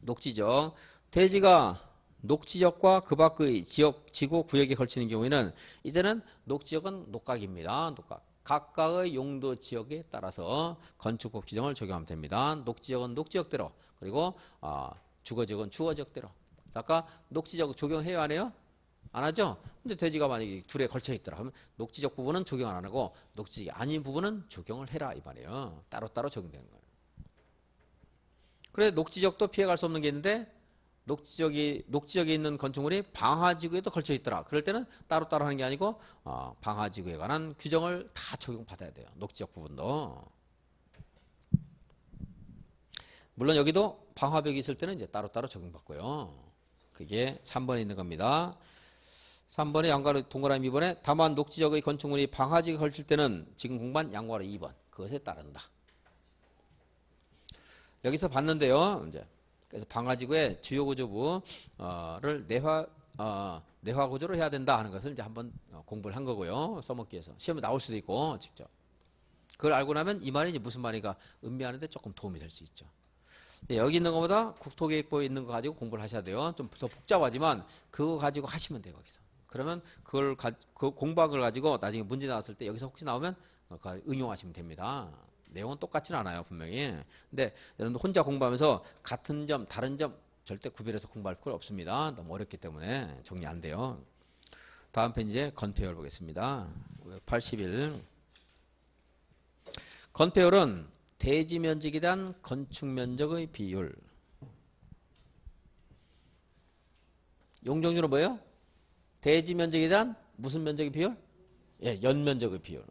녹지적 대지가 녹지적과 그 밖의 지구 구역에 걸치는 경우에는 이때는 녹지적은 녹각입니다. 녹각. 각각의 용도 지역에 따라서 건축법 규정을 적용하면 됩니다. 녹지역은 녹지역대로, 그리고 주거지역은 주거지역대로. 아까 녹지적 적용해요 안 해요? 안 하죠? 근데 대지가 만약에 둘에 걸쳐 있더라 하면 녹지적 부분은 적용 안 하고 녹지적이 아닌 부분은 적용을 해라 이 말이에요. 따로따로 적용되는 거예요. 그래 녹지적도 피해갈 수 없는 게 있는데 녹지역에 있는 건축물이 방화지구에도 걸쳐 있더라. 그럴 때는 따로따로 하는 게 아니고 방화지구에 관한 규정을 다 적용받아야 돼요. 녹지역 부분도. 물론 여기도 방화벽이 있을 때는 이제 따로따로 적용받고요. 그게 3번에 있는 겁니다. 3번에 양괄호 동그라미 2번에 다만 녹지역의 건축물이 방화지구에 걸칠 때는 지금 공부한 양괄호 2번 그것에 따른다. 여기서 봤는데요. 이제 그래서 방화지구의 주요 구조부를 내화 구조로 해야 된다 하는 것을 이제 한번 공부를 한 거고요. 써먹기 위해서 시험에 나올 수도 있고 직접. 그걸 알고 나면 이 말이 이제 무슨 말인가 음미하는데 조금 도움이 될 수 있죠. 여기 있는 것보다 국토계획부에 있는 거 가지고 공부를 하셔야 돼요. 좀 더 복잡하지만 그거 가지고 하시면 돼요. 거기서. 그러면 그 공부한 걸 가지고 나중에 문제 나왔을 때 여기서 혹시 나오면 응용하시면 됩니다. 내용은 똑같지는 않아요. 분명히. 근데 여러분들 혼자 공부하면서 같은 점 다른 점 절대 구별해서 공부할 필요 없습니다. 너무 어렵기 때문에 정리 안 돼요. 다음 페이지에 건폐율 보겠습니다. 81. 건폐율은 대지 면적에 대한 건축 면적의 비율. 용적률은 뭐예요? 대지 면적에 대한 무슨 면적의 비율? 예, 연면적의 비율.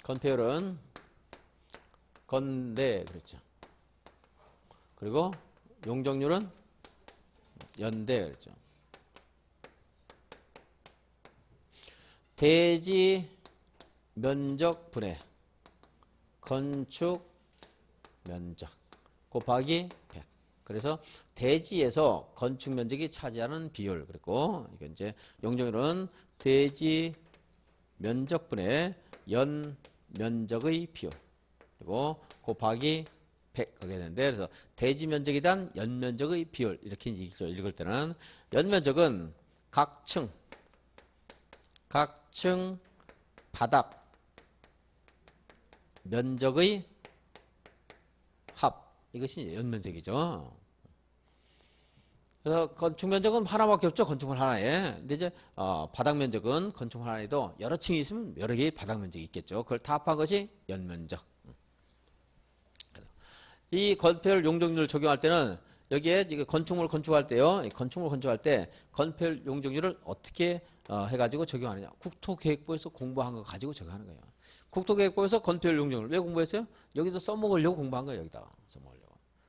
건폐율은 건대 그렇죠. 그리고 용적률은 연대 그렇죠. 대지 면적 분의 건축 면적 곱하기 100. 그래서 대지에서 건축 면적이 차지하는 비율. 그리고 이건 이제 용적률은 대지 면적분의 연 면적의 비율. 그리고 곱하기 100 하게 되는데 그래서 대지 면적에 대한 연 면적의 비율 이렇게 읽을 때는 연 면적은 각층 바닥 면적의 합. 이것이 연면적이죠. 그래서 건축 면적은 하나밖에 없죠. 건축물 하나에. 근데 이제 바닥 면적은 건축물 하나에도 여러 층이 있으면 여러 개의 바닥 면적이 있겠죠. 그걸 다 합한 것이 연면적. 이 건폐율 용적률을 적용할 때는 여기에 건축물 건축할 때요. 건축물 건축할 때 건폐율 용적률을 어떻게 해가지고 적용하느냐. 국토계획부에서 공부한 거 가지고 적용하는 거예요. 국토계획부에서 건폐율 용적률 왜 공부했어요? 여기서 써먹으려고 공부한 거예요. 여기다가 써먹으려고.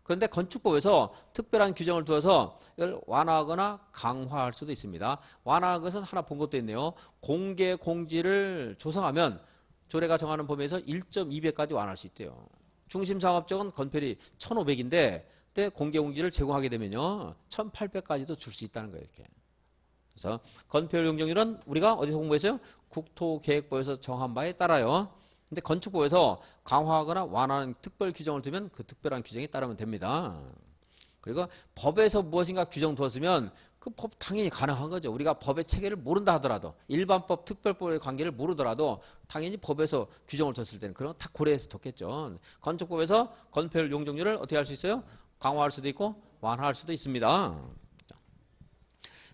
그런데 건축법에서 특별한 규정을 두어서 이걸 완화하거나 강화할 수도 있습니다. 완화한 것은 하나 본 것도 있네요. 공개 공지를 조성하면 조례가 정하는 범위에서 1.2배까지 완화할 수 있대요. 중심상업적은 건폐율이 1,500인데 그때 공개 공지를 제공하게 되면요 1,800까지도 줄 수 있다는 거예요. 이렇게. 그래서 건폐율 용적률은 우리가 어디서 공부했어요? 국토계획법에서 정한 바에 따라요. 근데 건축법에서 강화하거나 완화하는 특별 규정을 두면 그 특별한 규정에 따르면 됩니다. 그리고 법에서 무엇인가 규정 두었으면 그 법 당연히 가능한 거죠. 우리가 법의 체계를 모른다 하더라도 일반법, 특별법의 관계를 모르더라도 당연히 법에서 규정을 뒀을 때는 그런 거 다 고려해서 뒀겠죠. 건축법에서 건폐율 용적률을 어떻게 할 수 있어요? 강화할 수도 있고 완화할 수도 있습니다.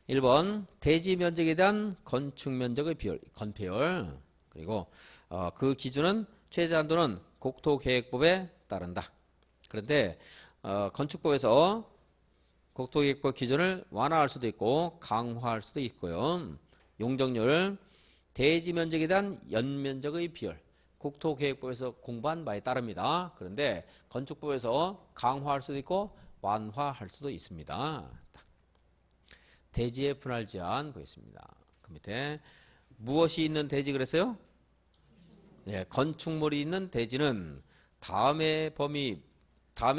1번 대지 면적에 대한 건축 면적의 비율, 건폐율. 그리고 그 기준은 최대한도는 국토계획법에 따른다. 그런데 건축법에서 국토계획법 기준을 완화할 수도 있고 강화할 수도 있고요. 용적률, 대지 면적에 대한 연면적의 비율, 국토계획법에서 공부한 바에 따릅니다. 그런데 건축법에서 강화할 수도 있고 완화할 수도 있습니다. 대지의 분할 제한 보겠습니다. 그 밑에 무엇이 있는 대지 그랬어요? 예, 건축물이 있는 대지는 다음의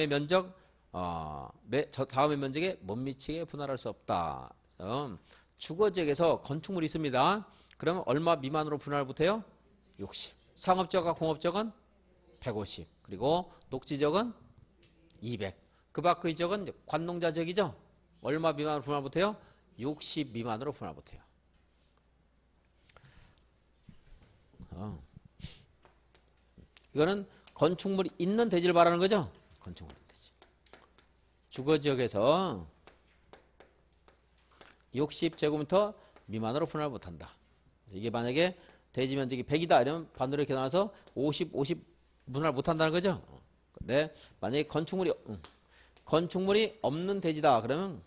면적, 다음의 면적에 못 미치게 분할할 수 없다. 주거지역에서 건축물이 있습니다. 그러면 얼마 미만으로 분할 못해요? 60. 상업지역과 공업지역은 150. 그리고 녹지지역은 200. 그 밖의 지역은 관농자 지역이죠? 얼마 미만으로 분할 못해요? 60 미만으로 분할 못해요. 이거는 건축물이 있는 대지를 말하는 거죠? 건축물 있는 대지. 주거지역에서 60제곱미터 미만으로 분할 못한다. 이게 만약에 대지 면적이 100이다 이러면 반으로 이렇게 나눠서 50 분할 못한다는 거죠. 근데 만약에 건축물이 없는 대지다 그러면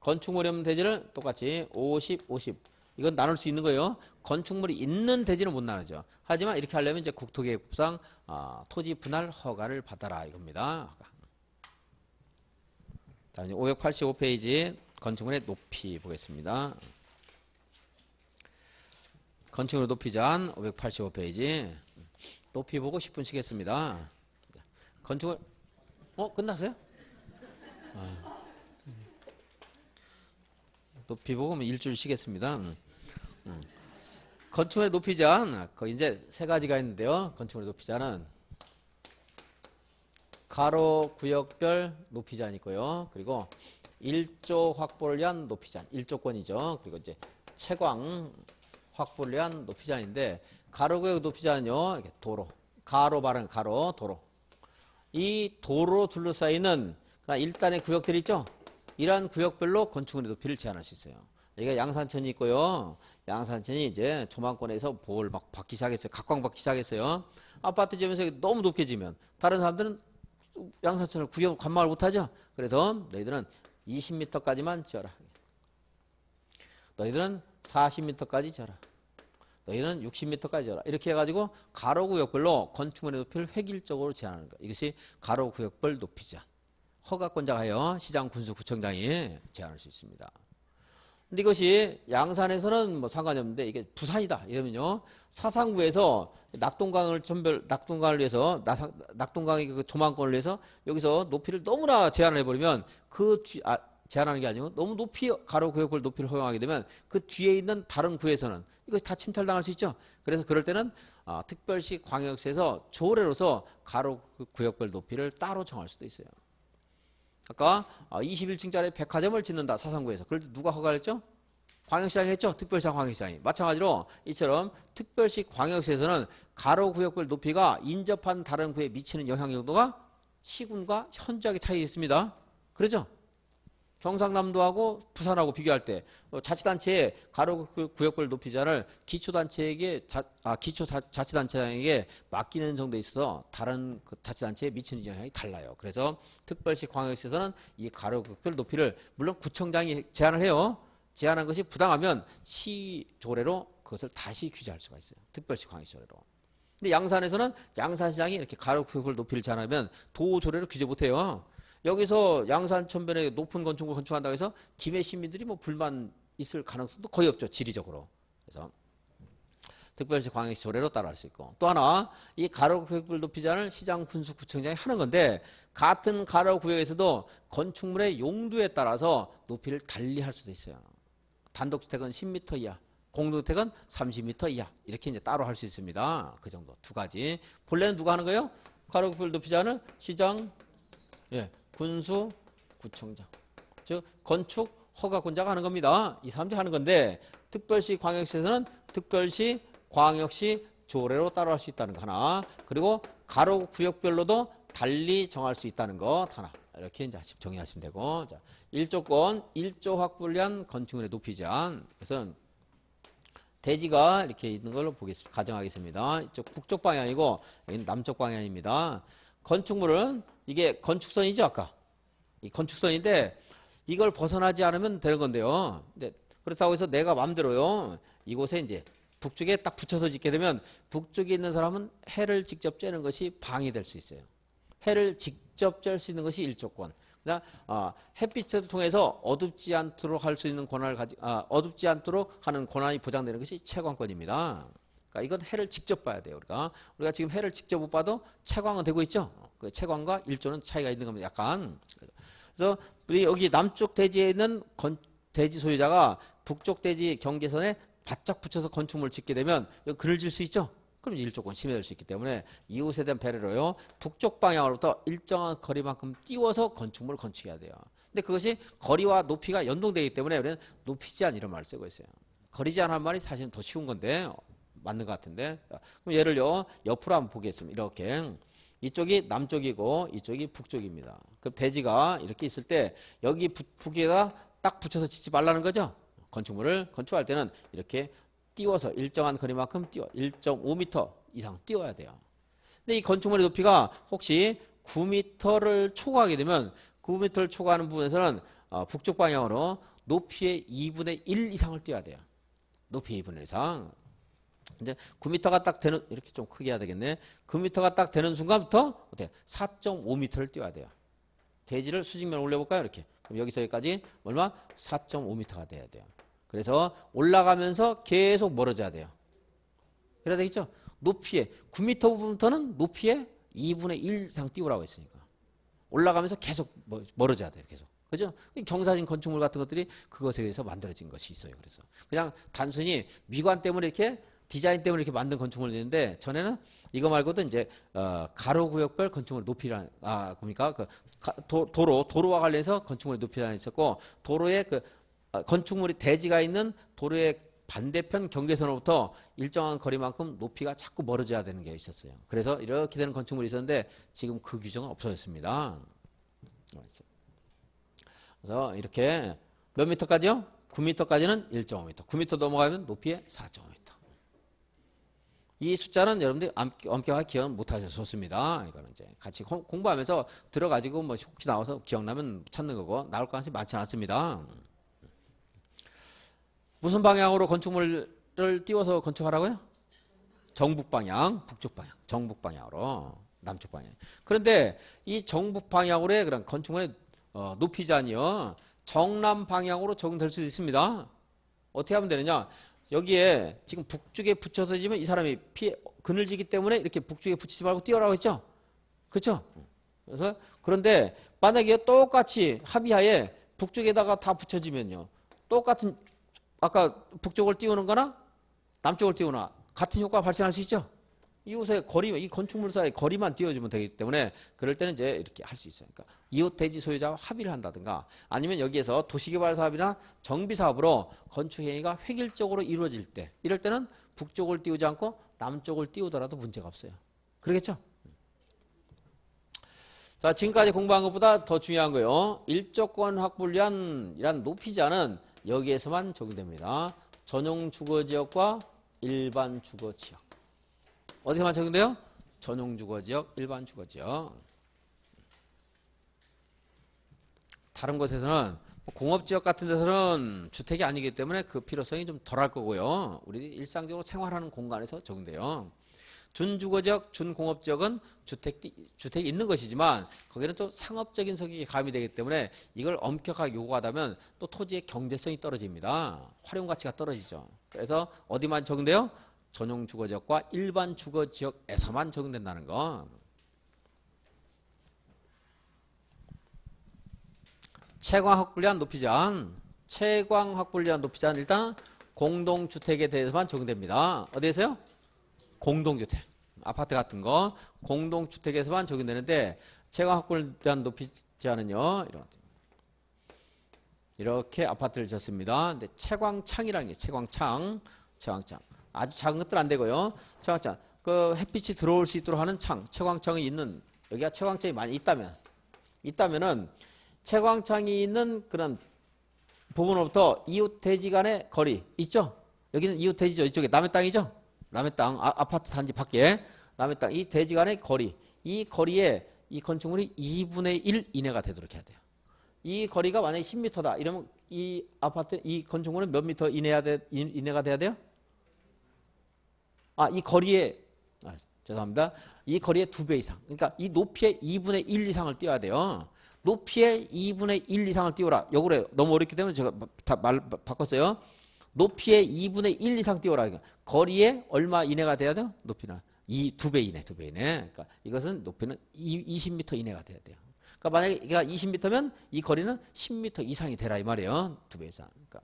건축물이 없는 대지를 똑같이 50 이건 나눌 수 있는 거예요. 건축물이 있는 대지는 못 나누죠. 하지만 이렇게 하려면 이제 국토계획법상 토지 분할 허가를 받아라 이겁니다. 다음 585페이지 건축물의 높이 보겠습니다. 건축물 높이 제한 585페이지 높이 보고 10분 쉬겠습니다. 건축물 끝났어요? 높이 보고 일주일 쉬겠습니다. 건축물의 높이 제한 거기 이제 세 가지가 있는데요. 건축물의 높이 제한은 가로 구역별 높이 제한이 있고요. 그리고 일조 확보를 위한 높이 제한, 일조권이죠. 그리고 이제 채광 확보를 위한 높이 제한인데 가로 구역 높이 제한은요. 이렇게 도로, 가로 발음 가로 도로. 이 도로 둘러싸이는 일단의 구역들이 있죠. 이러한 구역별로 건축물의 높이를 제한할 수 있어요. 여기가 양산천이 있고요. 양산천이 이제 조망권에서 볼 막 받기 시작했어요. 각광받기 시작했어요. 아파트 지으면서 너무 높게 지면 다른 사람들은 양산천을 관망을 못하죠. 그래서 너희들은 20m까지만 지어라. 너희들은 40m까지 지어라. 너희는 60m까지 지어라. 이렇게 해가지고 가로구역별로 건축물의 높이를 획일적으로 제한하는 거예요. 이것이 가로구역별 높이 제한. 허가권자가 하여 시장 군수 구청장이 제한할 수 있습니다. 근데 이것이 양산에서는 뭐 상관이 없는데 이게 부산이다 이러면요. 사상구에서 낙동강을 위해서 낙동강의 그 조망권을 위해서 여기서 높이를 너무나 제한을 해버리면 제한하는 게 아니고 너무 높이 가로구역별 높이를 허용하게 되면 그 뒤에 있는 다른 구에서는 이것이 다 침탈당할 수 있죠. 그래서 그럴 때는 특별시 광역시에서 조례로서 가로구역별 높이를 따로 정할 수도 있어요. 아까 21층짜리 백화점을 짓는다 사상구에서. 그럴 때 누가 허가를 했죠? 광역시장이 했죠. 특별시장 광역시장이. 마찬가지로 이처럼 특별시 광역시에서는 가로구역별 높이가 인접한 다른 구에 미치는 영향 정도가 시군과 현저하게 차이 있습니다. 그렇죠? 경상남도하고 부산하고 비교할 때 자치단체의 가로구역별 높이 제한을 기초자치단체장에게 맡기는 정도에 있어서 다른 그 자치단체에 미치는 영향이 달라요. 그래서 특별시 광역시에서는 이 가로구역별 높이를 물론 구청장이 제한을 해요. 제한한 것이 부당하면 시조례로 그것을 다시 규제할 수가 있어요. 특별시 광역시조례로. 근데 양산에서는 양산시장이 이렇게 가로구역별 높이를 제한하면 도조례로 규제 못해요. 여기서 양산천변에 높은 건축물을 건축한다고 해서 김해 시민들이 뭐 불만 있을 가능성도 거의 없죠. 지리적으로. 그래서 특별시 광역시 조례로 따라할 수 있고 또 하나 이 가로구역별 높이 제한을 시장 군수 구청장이 하는 건데 같은 가로구역에서도 건축물의 용도에 따라서 높이를 달리 할 수도 있어요. 단독주택은 10m 이하, 공동주택은 30m 이하 이렇게 이제 따로 할 수 있습니다. 그 정도 두 가지. 본래는 누가 하는 거예요? 가로구역별 높이 제한을 시장 예, 군수 구청장. 즉 건축 허가권자가 하는 겁니다. 이 사람들이 하는 건데 특별시 광역시에서는 특별시 광역시 조례로 따로 할 수 있다는 거 하나. 그리고 가로 구역별로도 달리 정할 수 있다는 거 하나. 이렇게 이제 정의하시면 되고. 자, 1조권 1조 확보를 위한 건축물의 높이 제한. 그래서 대지가 이렇게 있는 걸로 보겠습니다. 가정하겠습니다. 이쪽 북쪽 방향이고 여기는 남쪽 방향입니다. 건축물은 이게 건축선이죠, 아까. 이 건축선인데 이걸 벗어나지 않으면 되는 건데요. 근데 그렇다고 해서 내가 마음대로요. 이곳에 이제 북쪽에 딱 붙여서 짓게 되면 북쪽에 있는 사람은 해를 직접 쬐는 것이 방해될 수 있어요. 해를 직접 쬐 수 있는 것이 1조권. 그러나 햇빛을 통해서 어둡지 않도록 할 수 있는 권한을 어둡지 않도록 하는 권한이 보장되는 것이 채광권입니다. 그러니까 이건 해를 직접 봐야 돼요. 우리가 지금 해를 직접 못 봐도 채광은 되고 있죠. 그 채광과 1조는 차이가 있는 겁니다. 약간. 그래서 우리 여기 남쪽 대지에 있는 대지 소유자가 북쪽 대지 경계선에 바짝 붙여서 건축물을 짓게 되면 글을 질 수 있죠. 그럼 1조권 침해될 수 있기 때문에 이웃에 대한 배려로요. 북쪽 방향으로부터 일정한 거리만큼 띄워서 건축물을 건축해야 돼요. 근데 그것이 거리와 높이가 연동되기 때문에 우리는 높이 제한 이런 말을 쓰고 있어요. 거리 제한하는 말이 사실은 더 쉬운 건데 맞는 것 같은데. 그럼 예를요. 옆으로 한번 보겠습니다. 이렇게. 이쪽이 남쪽이고 이쪽이 북쪽입니다. 그럼 대지가 이렇게 있을 때 여기 북에다 딱 붙여서 짓지 말라는 거죠. 건축물을 건축할 때는 이렇게 띄워서 일정한 거리만큼 띄워 1.5m 이상 띄워야 돼요. 근데 이 건축물의 높이가 혹시 9m를 초과하게 되면 9m를 초과하는 부분에서는 북쪽 방향으로 높이의 2분의 1 이상을 띄워야 돼요. 높이 2분의 1 이상. 이제 9m가 딱 되는, 이렇게 좀 크게 해야 되겠네. 9m가 딱 되는 순간부터 어때? 4.5m를 띄워야 돼요. 대지를 수직면 올려볼까요? 이렇게. 그럼 여기서 여기까지 얼마? 4.5m가 돼야 돼요. 그래서 올라가면서 계속 멀어져야 돼요. 그래야 되겠죠? 높이에 9m 부분부터는 높이에 2분의 1 이상 띄우라고 했으니까. 올라가면서 계속 멀어져야 돼요. 계속. 그죠? 경사진 건축물 같은 것들이 그것에 의해서 만들어진 것이 있어요. 그래서 그냥 단순히 미관 때문에 이렇게 디자인 때문에 이렇게 만든 건축물이 있는데 전에는 이거 말고도 이제 가로 구역별 건축물 높이라는 그러니까 그 도로와 관련해서 건축물의 높이가 있었고 도로에 그 건축물이 대지가 있는 도로의 반대편 경계선으로부터 일정한 거리만큼 높이가 자꾸 멀어져야 되는 게 있었어요. 그래서 이렇게 되는 건축물이 있었는데 지금 그 규정은 없어졌습니다. 그래서 이렇게 몇 미터까지요? 9m까지는 1.5m. 9m 넘어가면 높이에 4.5m. 이 숫자는 여러분들이 엄격하게 기억 못 하셔서 좋습니다. 이거는 이제 같이 공부하면서 들어가지고 뭐 혹시 나와서 기억나면 찾는 거고 나올 가능성이 많지 않습니다. 무슨 방향으로 건축물을 띄워서 건축하라고요? 정북 방향, 북쪽 방향, 정북 방향으로, 남쪽 방향. 그런데 이 정북 방향으로의 그런 건축물의 높이 제한이요. 정남 방향으로 적용될 수도 있습니다. 어떻게 하면 되느냐? 여기에 지금 북쪽에 붙여서 지면 이 사람이 그늘지기 때문에 이렇게 북쪽에 붙이지 말고 띄우라고 했죠? 그렇죠? 그래서 그런데 만약에 똑같이 합의하에 북쪽에다가 다 붙여지면요. 똑같은 아까 북쪽을 띄우는 거나 남쪽을 띄우나 같은 효과가 발생할 수 있죠? 이웃의 거리, 이 건축물 사이의 거리만 띄워주면 되기 때문에 그럴 때는 이제 이렇게 할 수 있어요. 그러니까 이웃 대지 소유자와 합의를 한다든가 아니면 여기에서 도시개발 사업이나 정비 사업으로 건축 행위가 획일적으로 이루어질 때 이럴 때는 북쪽을 띄우지 않고 남쪽을 띄우더라도 문제가 없어요. 그러겠죠? 자, 지금까지 공부한 것보다 더 중요한 거요. 일조권 확보를 위한 이란 높이 제한은 여기에서만 적용됩니다. 전용 주거지역과 일반 주거지역. 어디서만 적용돼요? 전용 주거지역, 일반 주거지역. 다른 곳에서는 공업지역 같은 데서는 주택이 아니기 때문에 그 필요성이 좀 덜할 거고요. 우리 일상적으로 생활하는 공간에서 적용돼요. 준주거지역, 준공업지역은 주택이 있는 것이지만 거기는 또 상업적인 성격이 가미되기 때문에 이걸 엄격하게 요구하다면 또 토지의 경제성이 떨어집니다. 활용가치가 떨어지죠. 그래서 어디만 적용돼요? 전용 주거지역과 일반 주거지역에서만 적용된다는 거. 채광 확보를 위한 높이 제한. 채광 확보를 위한 높이 제한 일단 공동주택에 대해서만 적용됩니다. 어디에서요? 공동주택. 아파트 같은 거 공동주택에서만 적용되는데 채광 확보를 대한 높이 제한은요. 이렇게 아파트를 짓습니다. 근데 채광창이라는 게 채광창. 아주 작은 것들 안 되고요. 채광창. 그 햇빛이 들어올 수 있도록 하는 창, 채광창이 있는 여기가 채광창이 많이 있다면은 채광창이 있는 그런 부분으로부터 이웃 대지 간의 거리 있죠? 여기는 이웃 대지죠. 이쪽에 남의 땅이죠? 남의 땅, 아파트 단지 밖에 남의 땅, 이 대지 간의 거리. 이 거리에 이 건축물이 2분의 1 이내가 되도록 해야 돼요. 이 거리가 만약에 10m다. 이러면 이 아파트, 이 건축물은 몇 미터 이내가 돼야 돼요? 이 거리에, 죄송합니다. 이 거리의 2배 이상. 그러니까 이 높이의 2분의 1 이상을 띄워야 돼요. 높이의 2분의 1 이상을 띄워라. 역으로 너무 어렵기 때문에 제가 말 바꿨어요. 높이의 2분의 1 이상 띄워라. 거리에 얼마 이내가 돼야 돼요? 높이는. 2배 이내. 그러니까 이것은 높이는 20m 이내가 돼야 돼요. 그러니까 만약에 얘가 20m면 이 거리는 10m 이상이 되라 이 말이에요. 2배 이상. 그러니까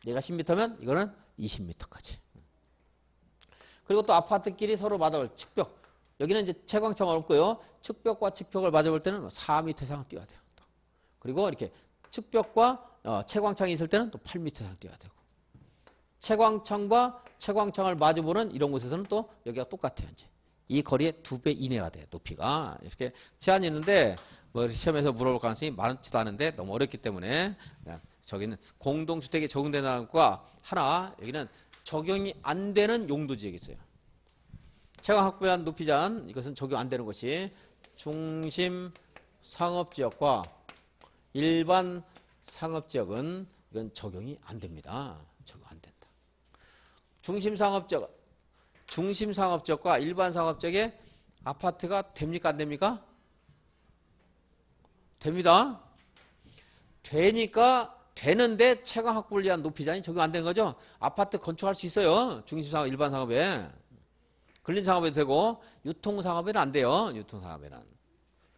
얘가 10m면 이거는 20m까지. 그리고 또 아파트끼리 서로 맞아볼 측벽. 여기는 이제 채광창 없고요. 측벽과 측벽을 맞아볼 때는 4m 이상 띄워야 돼요. 또. 그리고 이렇게 측벽과 채광창이 있을 때는 또 8m 이상 띄워야 되고. 채광창과 채광창을 마주보는 이런 곳에서는 또 여기가 똑같아요. 이제 이 거리의 2배 이내가 돼요. 높이가 이렇게 제한이 있는데 뭐 시험에서 물어볼 가능성이 많지도 않은데 너무 어렵기 때문에 그냥 저기는 공동주택에 적용되는 것과 하나 여기는 적용이 안 되는 용도 지역이 있어요. 채광 확보한 높이 제한 이것은 적용 안 되는 것이 중심 상업지역과 일반 상업지역은 이건 적용이 안 됩니다. 적용 안 된다. 중심 상업지역과 일반 상업지역에 아파트가 됩니까 안 됩니까? 됩니다. 되는데 채광 확보를 위한 높이 제한이 적용 안 되는 거죠. 아파트 건축할 수 있어요. 중심 상업, 일반 상업에. 근린 상업에도 되고 유통 상업에는 안 돼요. 유통 상업에는.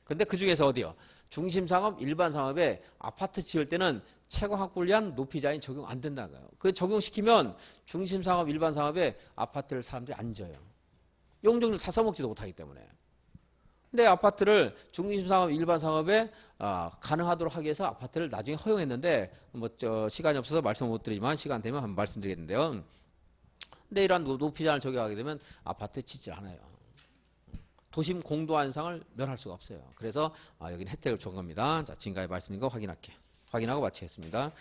근데 그 중에서 어디요? 중심 상업, 일반 상업에 아파트 지을 때는 채광 확보를 위한 높이 제한이 적용 안 된다는 거예요. 그 적용시키면 중심 상업, 일반 상업에 아파트를 사람들이 안 져요. 용적률 다 써먹지도 못하기 때문에. 근데 아파트를 중심 상업, 일반 상업에 가능하도록 하기 위해서 아파트를 나중에 허용했는데 시간이 없어서 말씀 못 드리지만 시간 되면 한번 말씀드리겠는데요. 근데 이러한 높이 제한을 적용하게 되면 아파트에 짓질 않아요. 도심 공도 현상을 면할 수가 없어요. 그래서 여기는 혜택을 준 겁니다. 자, 지금까지 말씀드린 거 확인하고 마치겠습니다.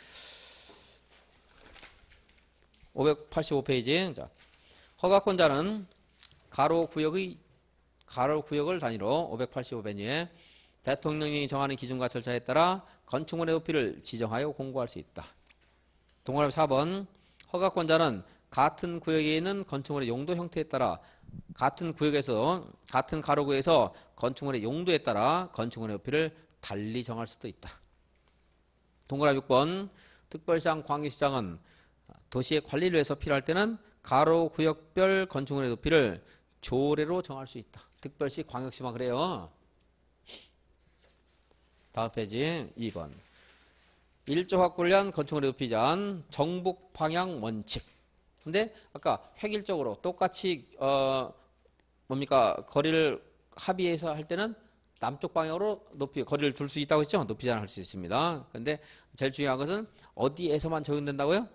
585페이지. 자, 허가권자는 가로 구역을 단위로 585페이지에 대통령이 정하는 기준과 절차에 따라 건축물의 높이를 지정하여 공고할 수 있다. 동그라미 4번. 허가권자는 같은 구역에 있는 건축물의 용도 형태에 따라 같은 가로구에서 건축물의 용도에 따라 건축물의 높이를 달리 정할 수도 있다. 동그라미 6번. 특별시장, 광역시장은 도시의 관리를 위해서 필요할 때는 가로구역별 건축물의 높이를 조례로 정할 수 있다. 특별시, 광역시만 그래요. 다음 페이지 2번. 1조 확보를 위한 건축물의 높이 제한 정북 방향 원칙. 근데 아까 획일적으로 똑같이 거리를 합의해서 할 때는 남쪽 방향으로 거리를 둘 수 있다고 했죠. 높이 제한할 수 있습니다. 근데 제일 중요한 것은 어디에서만 적용된다고요?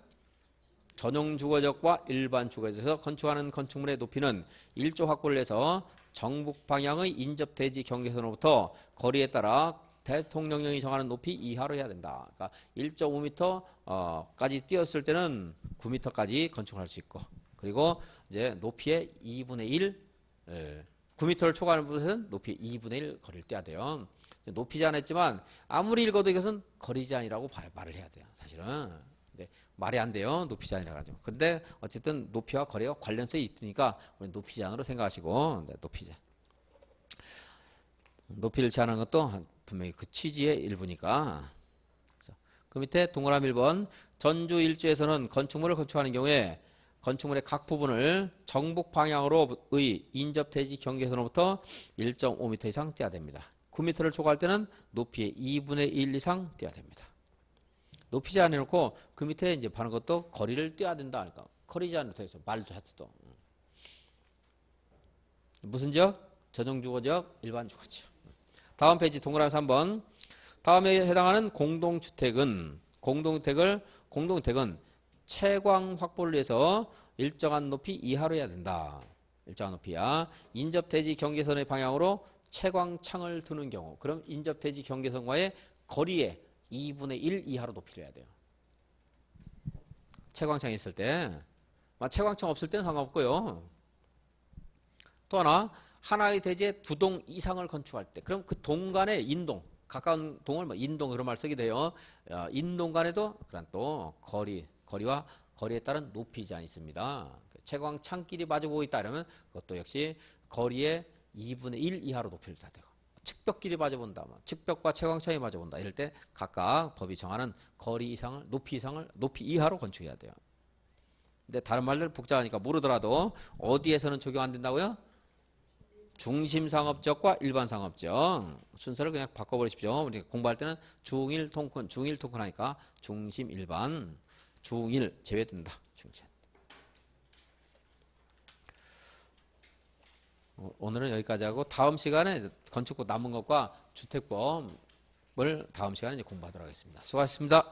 전용 주거지역과 일반 주거지역에서 건축하는 건축물의 높이는 1조 확보를 해서 정북 방향의 인접 대지 경계선으로부터 거리에 따라 대통령령이 정하는 높이 이하로 해야 된다. 그러니까 1.5m까지 뛰었을 때는 9m까지 건축할 수 있고, 그리고 이제 높이의 2분의 1, 9m를 초과하는 부분에서는 높이 2분의 1 거리를 떼야 돼요. 높이 제한했지만 아무리 읽어도 이것은 거리 제한이라고 말을 해야 돼요. 사실은. 근데 말이 안 돼요. 높이 제한이라 가지고. 근데 어쨌든 높이와 거리가 관련성이 있으니까 우리 높이 제한으로 생각하시고, 높이 제한. 높이를 제한하는 것도 분명히 그 취지의 일부니까. 그래서 그 밑에 동그라미 1번. 전주 1주에서는 건축물을 건축하는 경우에 건축물의 각 부분을 정북 방향으로의 인접 대지 경계선으로부터 1.5m 이상 떼야 됩니다. 9m를 초과할 때는 높이의 2분의 1 이상 떼야 됩니다. 높이 제한해놓고 그 밑에 이제 바는 것도 거리를 떼야 된다. 그러니까 거리 제한으로 되어 있어요. 말도 자체도. 무슨 지역? 전용 주거지역, 일반 주거지역. 다음 페이지 동그라미 3번. 다음에 해당하는 공동주택은 공동주택은 채광 확보를 위해서 일정한 높이 이하로 해야 된다. 일정한 높이야. 인접대지 경계선의 방향으로 채광창을 두는 경우, 그럼 인접대지 경계선과의 거리에 2분의 1 이하로 높이를 해야 돼요. 채광창이 있을 때. 채광창 없을 때는 상관없고요. 또 하나의 대지에 2동 이상을 건축할 때, 그럼 그 동 간의 인동, 가까운 동을 인동 그런 말 쓰게 돼요. 인동 간에도 그런 또 거리와 거리에 따른 높이 제한이 있습니다. 채광창끼리 마주보고 있다 그러면 그것도 역시 거리의 2분의 1 이하로 높이를 다 되고, 측벽끼리 마주본다, 측벽과 채광창이 마주본다 이럴 때 각각 법이 정하는 거리 이상을 높이 이하로 건축해야 돼요. 근데 다른 말들 복잡하니까 모르더라도 어디에서는 적용 안 된다고요? 중심상업적과 일반상업적 순서를 그냥 바꿔버리십시오. 우리가 공부할 때는 중일 통큰 하니까 중심 일반 중일 제외된다. 중심. 오늘은 여기까지 하고 다음 시간에 건축법 남은 것과 주택법을 다음 시간에 이제 공부하도록 하겠습니다. 수고하셨습니다.